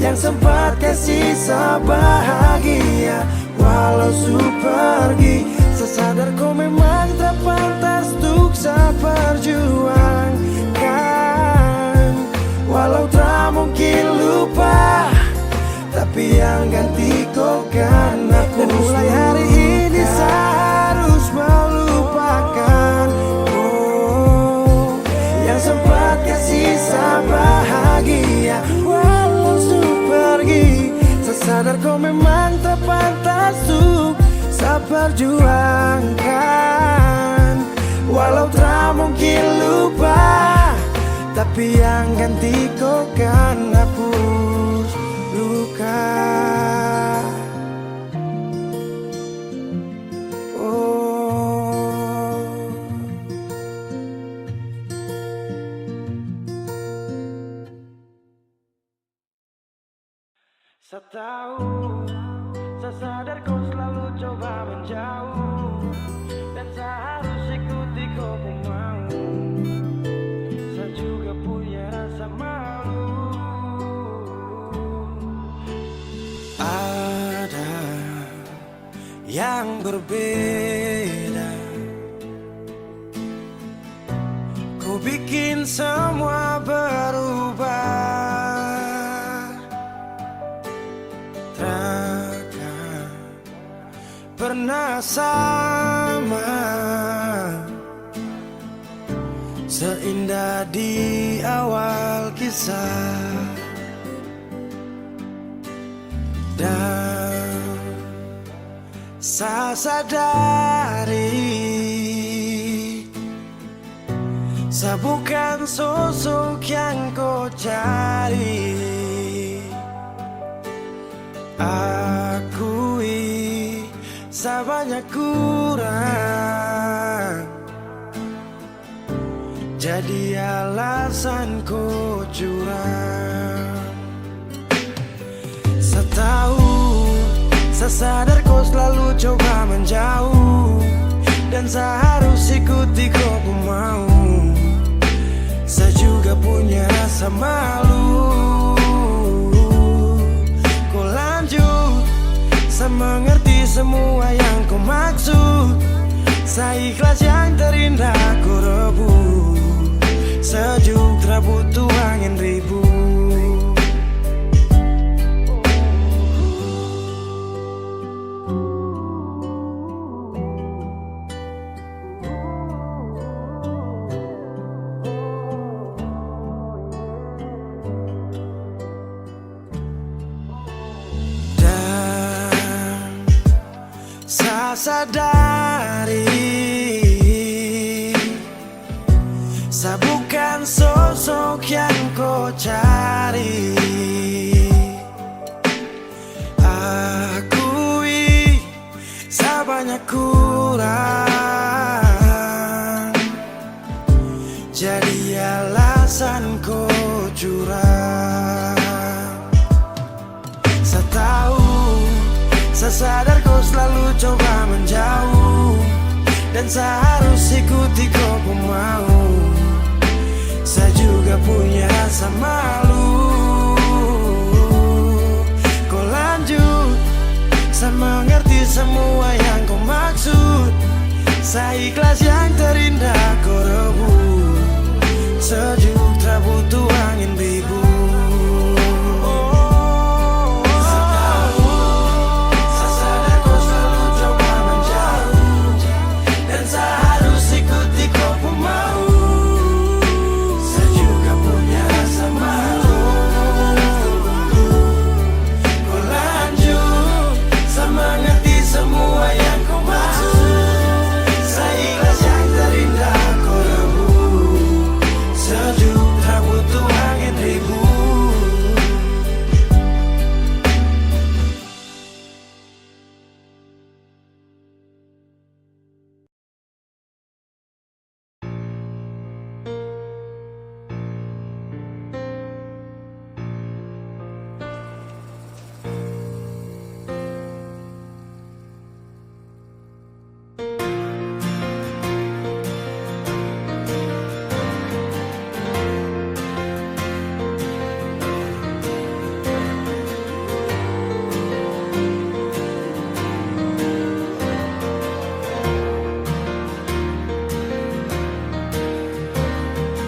yang sempat kasih saya bahagia. Walau su pergi, saya sadar kau memang tak pantas untuk saya perjuangkan. Walau tak mungkin lupa, tapi yang ganti kau kan aku. Dan mulai hari ini saya harus melupakan kau yang sempat kasih saya bahagia. Walau su pergi, saya sadar kau memang tak pantas untuk saya perjuangkan. Walau tak mungkin lupa, tapi yang ganti kau kan hapus luka. Saya tahu, saya sadar kau selalu coba menjauh, dan saya harus ikuti kau pun mau. Saya juga punya rasa malu. Ada yang berbeda, kau bikin semua berubah. Pernah sama, seindah di awal kisah. Dan saya sadari, saya bukan sosok yang kau cari. Akui saya banyak kurang, jadi alasan kau curang. Saya tahu, saya sadar kau selalu coba menjauh, dan saya harus ikuti kau pun mau. Saya juga punya rasa malu. Kau lanjut, saya mengerti semua yang kau maksud. Saya ikhlas yang terindah kau rebut. Sejuk tak butuh angin ribut. Sadari, saya bukan sosok yang kau cari. Akui, saya banyak kurang, jadi alasan kau curang. selalu coba menjauh, dan saya harus ikuti kau pun mau. Saya juga punya rasa malu. Kau lanjut, saya mengerti semua yang kau maksud. Saya ikhlas yang terindah kau rebut. Sejuk tak butuh angin ribut.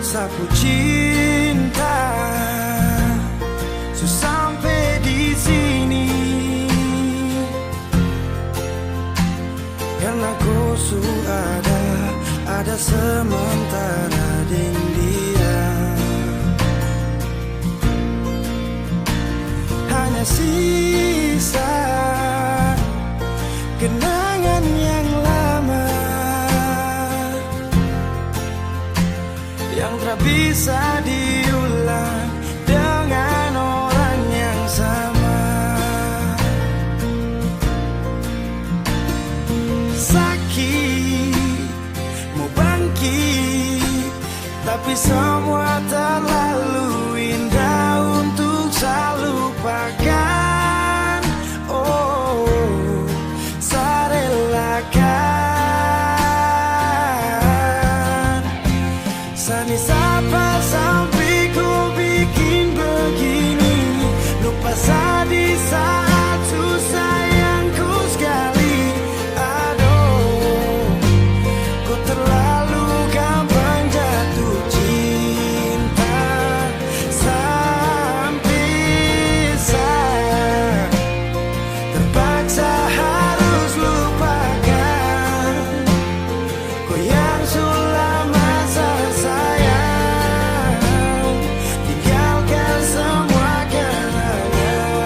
Sapu cinta sampai di sini, karena kau ada sementara di dia. Hanya sisa kenangan yang lama yang tak bisa diulang dengan orang yang sama. Sakit, mau bangkit, tapi semua terlalu indah untuk saya lupakan. Oh, saya relakan. Sani sapa sampai ku bikin begini, lupa di saat susah yang ku sekali. Aduh, ku terlalu gampang jatuh cinta, sampai saya terpaksa harus lupakan kau yang sudah masa sayang, tinggalkan semua kenangan indah.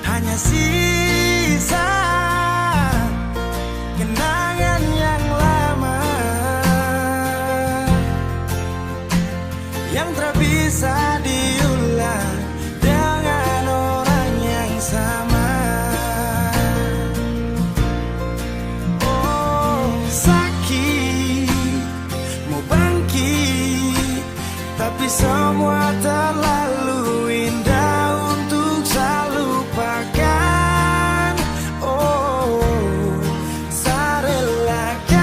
Hanya sisa kenangan yang lama yang tak bisa diulang dengan orang yang sama. Oh, sakit, mau bangkit, tapi semua terlalu indah untuk saya lupakan. Oh, saya relakan.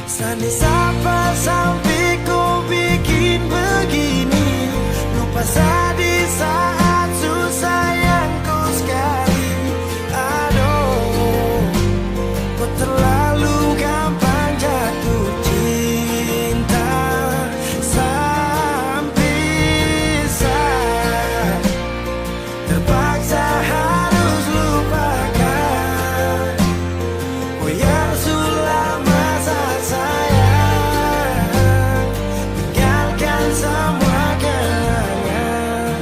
Sani sapa sampai ku bikin begini, lupa di saat susah yang ku sekali. Aduh, kau terlalu gampang jatuh cinta, sampai saya terpaksa harus lupakan kau yang sudah masa sayang, tinggalkan semua kenangan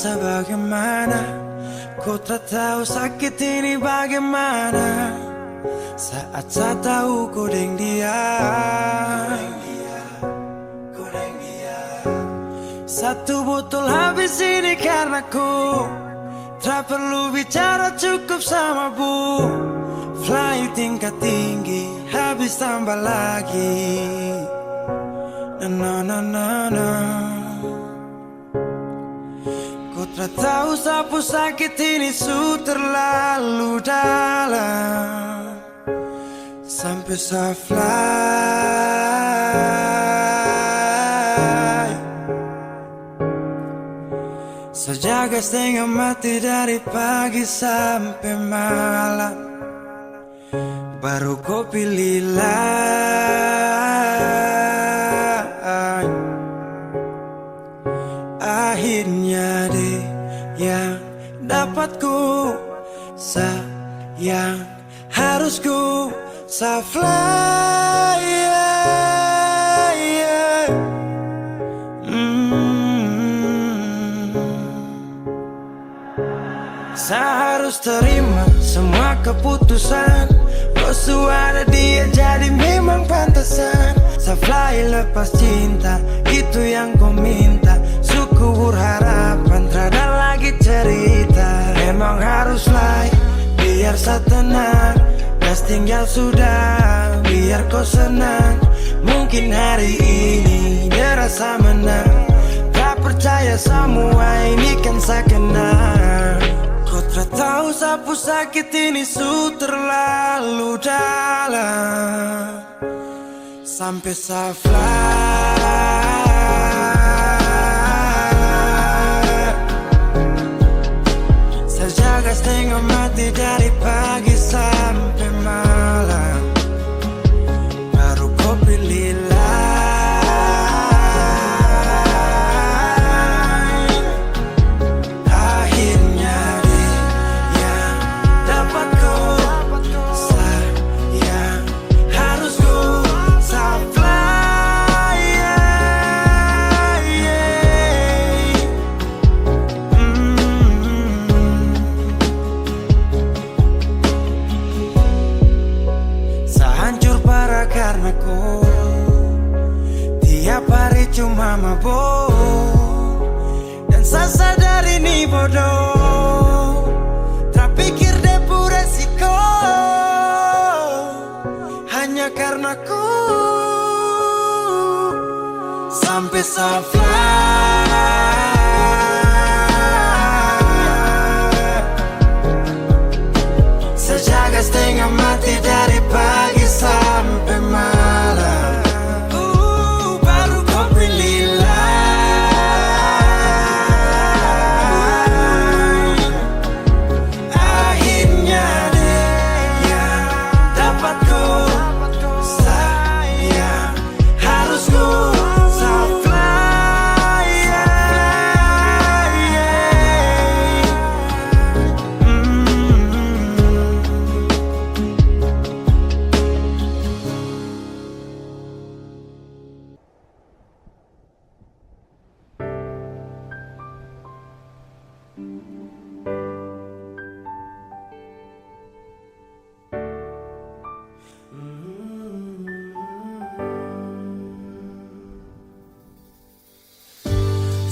rasa bagaimana, ku tak tahu sakit ini bagaimana. Saat saya tahu ku deng dia, satu botol habis ini karena ku tak perlu bicara, cukup sama bu. Fly tingkat tinggi, habis tambah lagi. Na na na na. Ku tak tahu sapu sakit ini su terlalu dalam, sampai saya fly. Sejaga setengah mati dari pagi sampai malam, baru kau pilih lain. Akhirnya deh yang dapat ku sayang, harus ku fly, yeah, yeah. Saya harus terima semua keputusan, Rosu ada dia jadi memang pantasan. Saya fly lepas cinta, itu yang kau minta. Syukur harapan, terada lagi cerita. Memang harus fly, biar saya tenang. Gas tinggal sudah, biar kau senang. Mungkin hari ini dia rasa menang. Tak percaya semua ini kan saya kenal. Kau tak tahu sapu sakit ini su terlalu dalam, sampai saya fly. Saya jaga setengah mati dari pagi sampai malam, baru kau pilih lain. Akhirnya dia yang dapat kau sayang, harus kau fly, yeah, yeah. Saya hancur parah karena kau tiap hari cuma mabuk, dan saya sadar ini bodoh. Tak pikir depu resiko, hanya karena ku sampai saya fly. Sejaga setengah mati dari pagi sampai malam, baru kau pilih lain. Akhirnya dia yang dapat kau sayang, harus kau fly, yeah, yeah.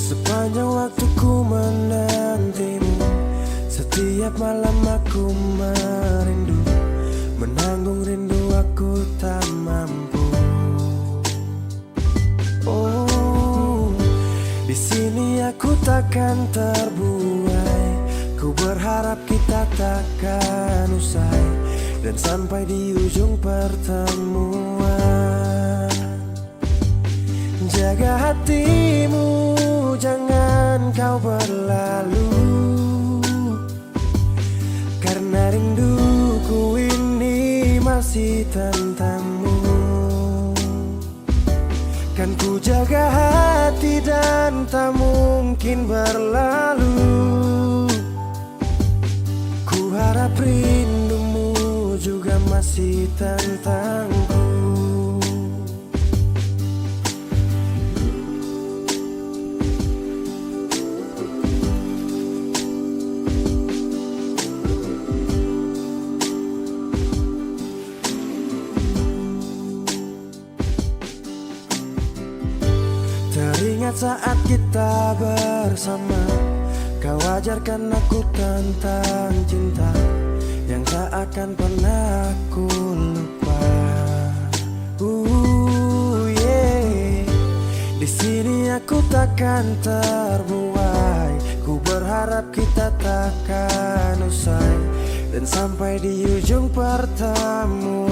Sepanjang waktu ku menantimu, setiap malam aku merindu. Menanggung rindu aku tak mampu. Oh, di sini aku takkan terbuai. Ku berharap kita takkan usai, dan sampai di ujung pertemuan. Jaga hatimu, jangan kau berlalu, karena rinduku ini masih tentangmu. Kan ku jaga hati dan tak mungkin berlalu. Ku harap rindumu juga masih tentangku. Ingat saat kita bersama, kau ajarkan aku tentang cinta yang tak akan pernah ku lupa. Yeah. Di sini aku takkan terbuai. Ku berharap kita takkan usai dan sampai di ujung pertemuan.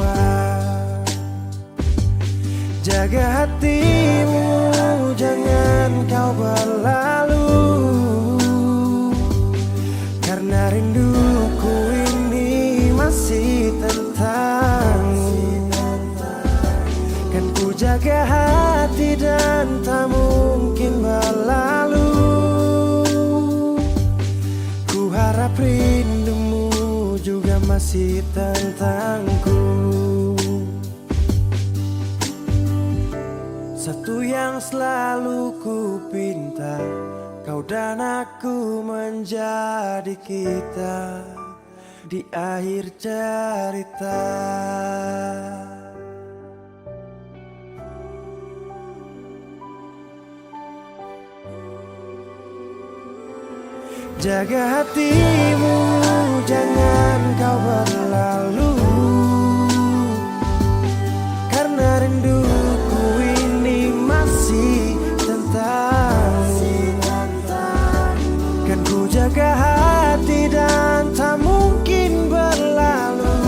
Jaga hatimu, jangan kau berlalu, karena rinduku ini masih tentangmu. Kan ku jaga hati dan tak mungkin berlalu. Ku harap rindumu juga masih tentangku. Satu yang selalu ku pinta, kau dan aku menjadi kita di akhir cerita. Jaga hatimu, jangan kau berlalu, karena rinduku ini masih tentangmu. Kan ku jaga hati dan tak mungkin berlalu.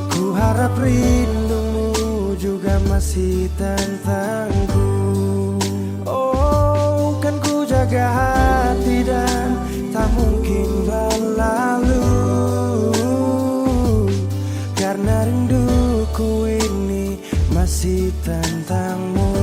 Ku harap rindumu juga masih tentangku. Oh, kan ku jaga hati dan tak mungkin berlalu, karena rinduku ini masih tentangmu.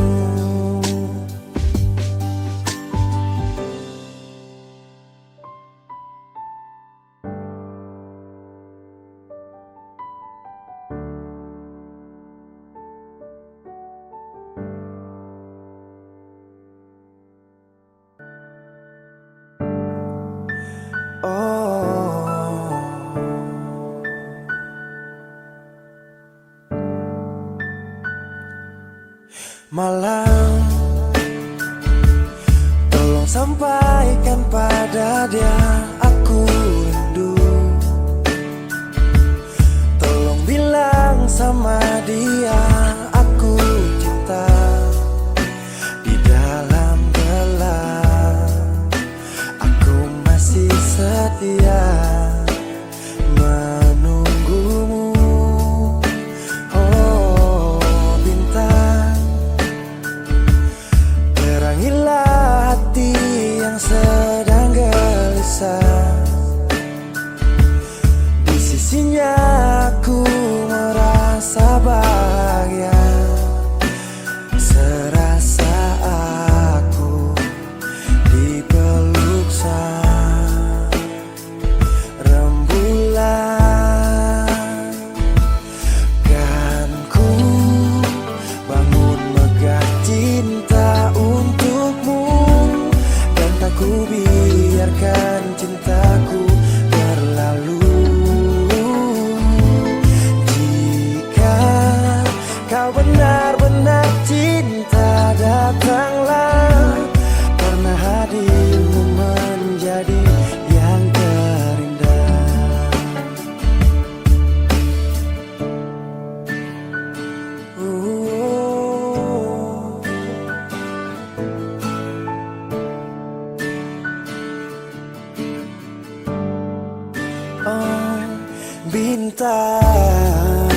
Malam, tolong sampaikan pada dia aku rindu. Tolong bilang sama dia aku cinta. Di dalam gelap aku masih setia menunggumu. Oh bintang, terangilah hati yang sedang gelisah. Di sisinya aku merasa bahagia, serasa aku dipeluk sang rembulan. Kan ku bangun megah cinta untukmu, dan tak ku biarkan cintaku berlalu. Jika kau benar-benar cinta, datanglah, karena hadirmu menjadi yang terindah. Oh bintang,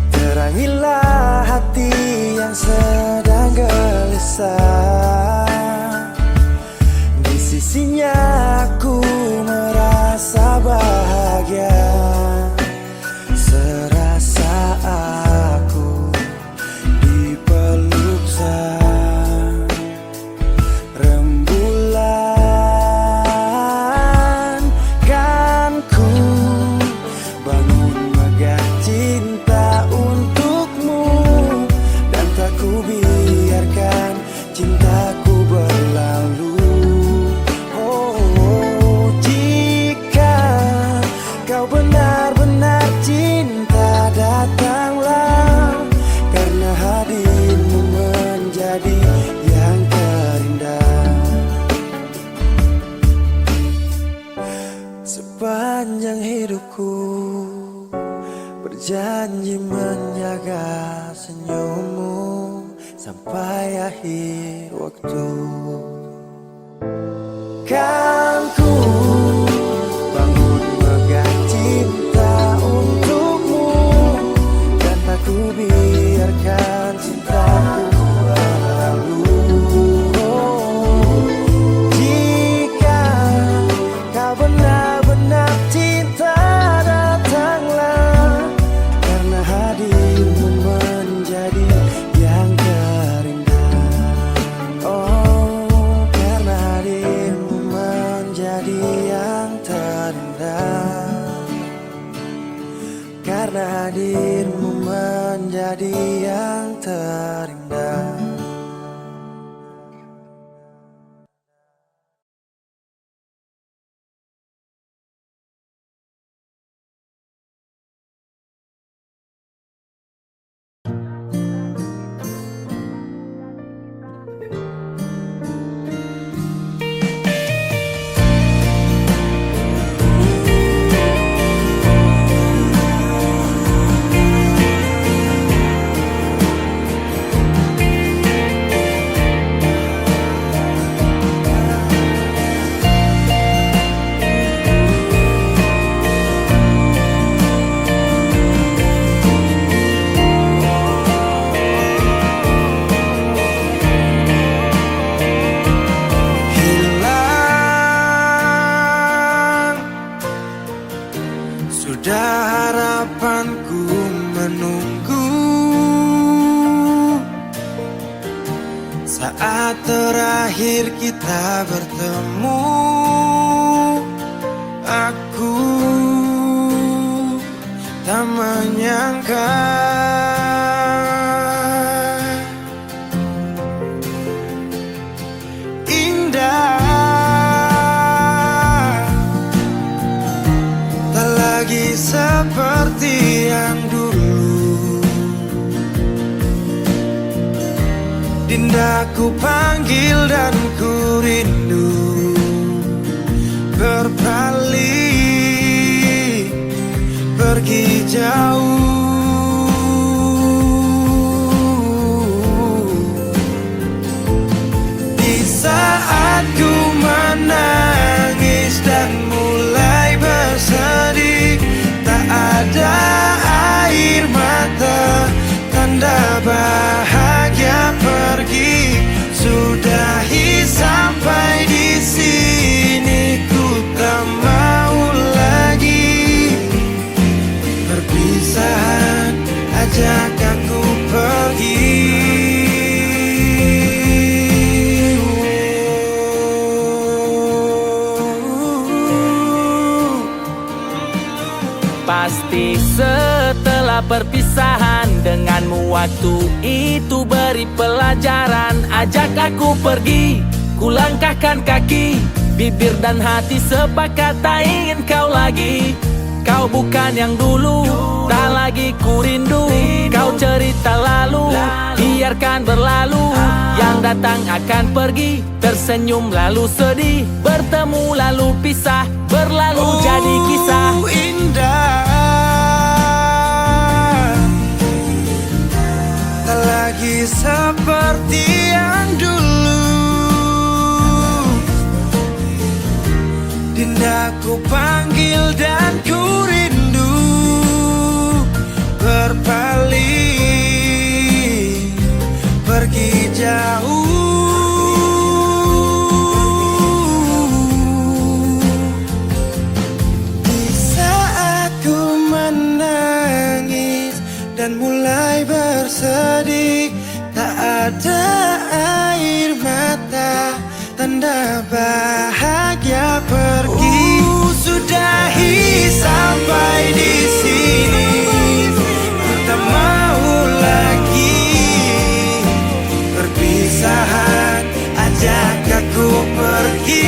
terangilah hati yang sedang gelisah. Di sisinya aku merasa bahagia, serasa aku dipeluk sang rembulan. Kan ku bangun megah cinta untukmu, dan tak ku biarkan cintaku berlalu. Oh, oh. sepanjang hidupku, berjanji menjaga senyummu sampai akhir waktu. Kan ku bangun megah cinta untukmu, dan tak ku biarkan cintaku berlalu. Jika kau benar-benar cinta, datanglah, karena hadirmu menjadi yang terindah. Oh, karena hadirmu menjadi yang terindah. Karena hadirmu menjadi yang terindah. Sudah harapanku menunggu saat terakhir kita bertemu. Aku tak menyangka seperti yang dulu. Dinda ku panggil dan ku rindu, berpaling pergi jauh. Di saat ku menangis dan mulai bersedih, tak ada air mata, tanda bahagia pergi. Sudahi sampai di sini, ku tak mau lagi. Perpisahan ajak aku pergi.
Pasti setelah perpisahan denganmu, waktu itu beri pelajaran. Ajak aku pergi, ku langkahkan kaki, bibir dan hati sepakat tak ingin kau lagi. Kau bukan yang dulu, tak lagi ku rindu. Kau cerita lalu, biarkan berlalu. Yang datang akan pergi, tersenyum lalu sedih, bertemu lalu pisah, berlalu jadi kisah
indah. Tak lagi seperti yang dulu. Dinda ku panggil dan ku rindu, berpaling pergi jauh. Di saat ku menangis dan mulai bersedih, tak ada air mata, tanda bahagia pergi. Sudahi sampai di sini, ku tak mau lagi. Perpisahan ajak aku pergi.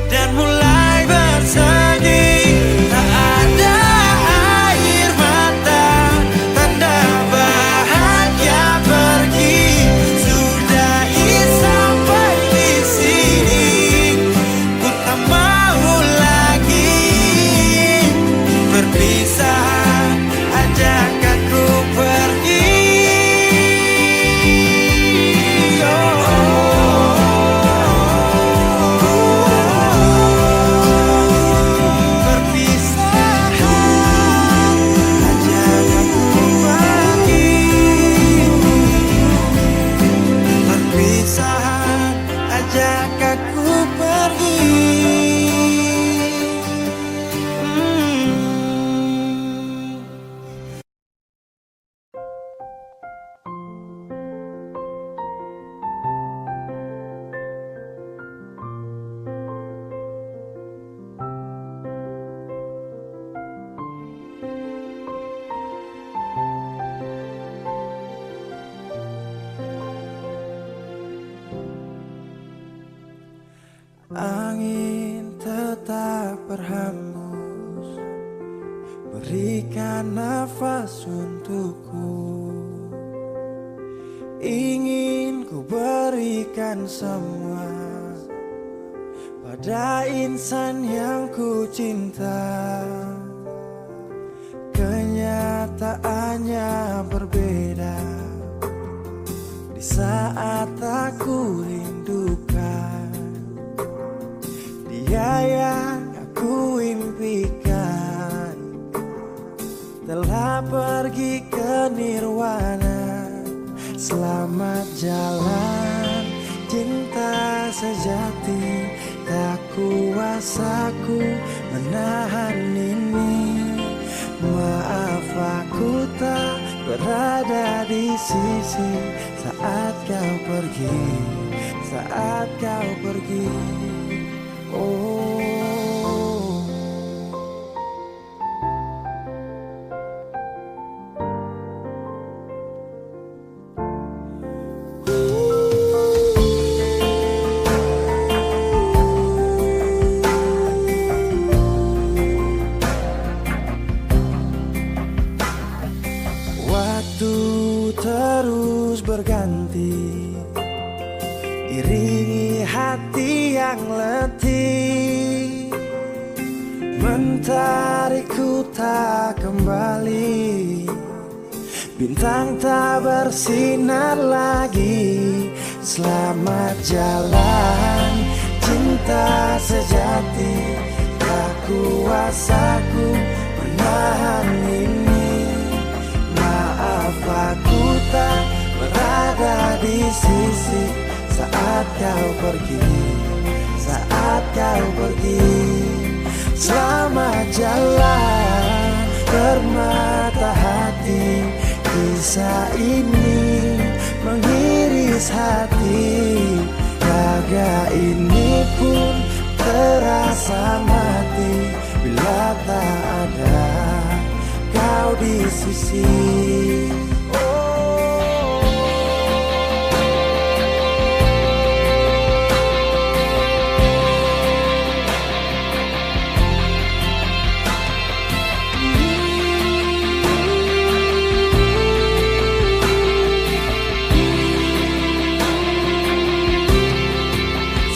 Dan mulai bersedih, tak ada air berikan semua pada insan yang ku cinta. Kenyataannya berbeda di saat aku rindukan dia yang aku impikan, telah pergi ke nirwana. Selamat jalan cinta sejati, tak kuasa ku menahan ini. Maaf aku tak berada di sisi saat kau pergi, saat kau pergi. Oh. Waktu terus berganti, iringi hati yang letih, mentarikku tak kembali. Bintang tak bersinar lagi. Selamat jalan cinta sejati, tak kuasaku menahan ini. Maaf aku tak berada di sisi saat kau pergi, saat kau pergi. Selamat jalan bermata hati, kisah ini mengiris hati. Raga ini pun terasa mati bila tak ada kau di sisi.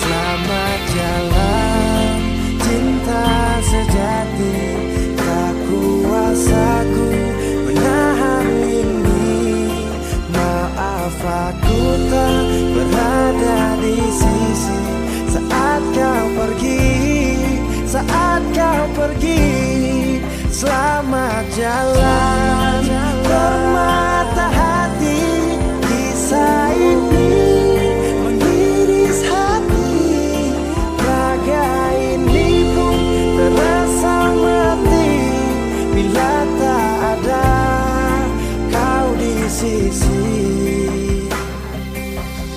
Selamat jalan cinta sejati, tak kuasaku menahan ini. Maaf aku tak berada di sisi saat kau pergi, saat kau pergi. Selamat jalan bermata hati, kisah ini mengiris hati. Raga ini pun terasa mati bila tak ada kau di sisi.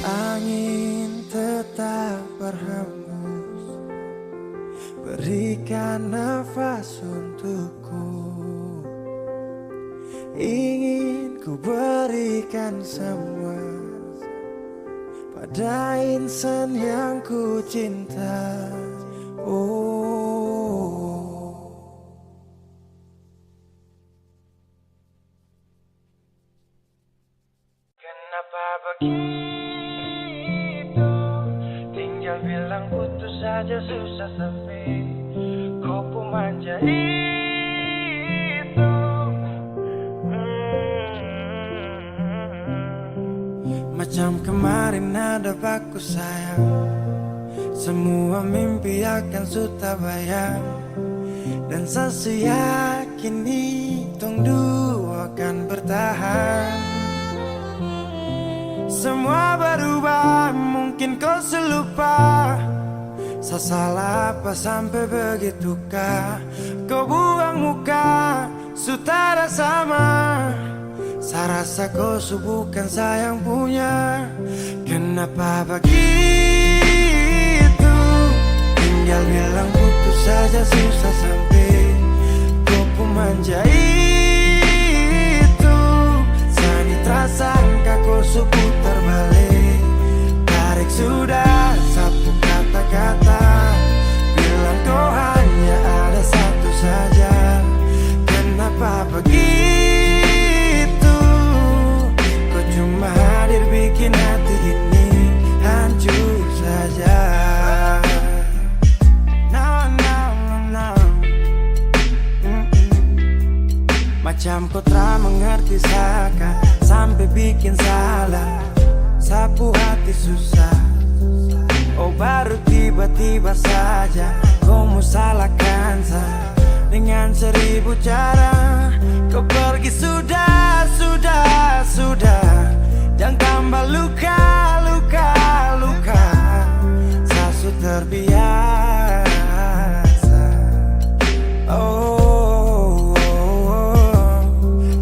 Angin tetap berhembus, berikan nafas untukku. Ingin ku berikan semua pada insan yang ku cinta. Oh. Kenapa begitu? Tinggal bilang putus saja susah sepi. Kau pun manja itu. Macam kemarin ada baku sayang, semua mimpi akan sudah bayang. Dan saya yakin tong dua akan bertahan. Semua berubah, mungkin kau selupa. Saya salah apa sampai begitukah? Kau buang muka, sutara sama. Saya rasa kau bukan sayang punya. Kenapa begitu? Tinggal bilang putus saja susah sampai. Kau pun manja itu. Sani terasa angka kau putar balik. Tarik sudah sapu kata-kata, bilang kau hanya ada satu saja. Kenapa begitu? Kau cuma hadir bikin hati ini hancur. bikin salah, sapu hati susah. Oh baru tiba-tiba saja kau mau salahkan saya dengan 1000 cara. Kau pergi sudah. Jangan tambah luka. Saya sudah terbiasa. Oh,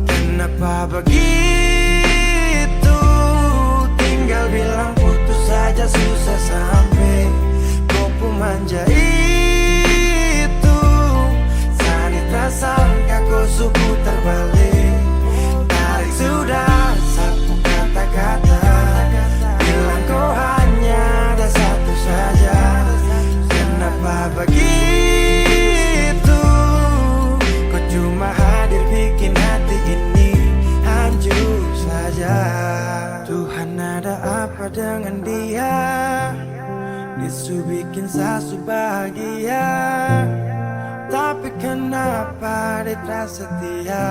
kenapa begitu? Tinggal bilang putus saja susah sampai kau pun manja itu. Saya tak sangka kau suku terbalik. Tarik sudah sapu kata-kata, bilang kau hanya ada satu saja. Kenapa begitu? Kau cuma hadir bikin hati ini hancur saja. Tuhan ada apa dengan dia? Disu bikin sasu bahagia, tapi kenapa dia tak setia?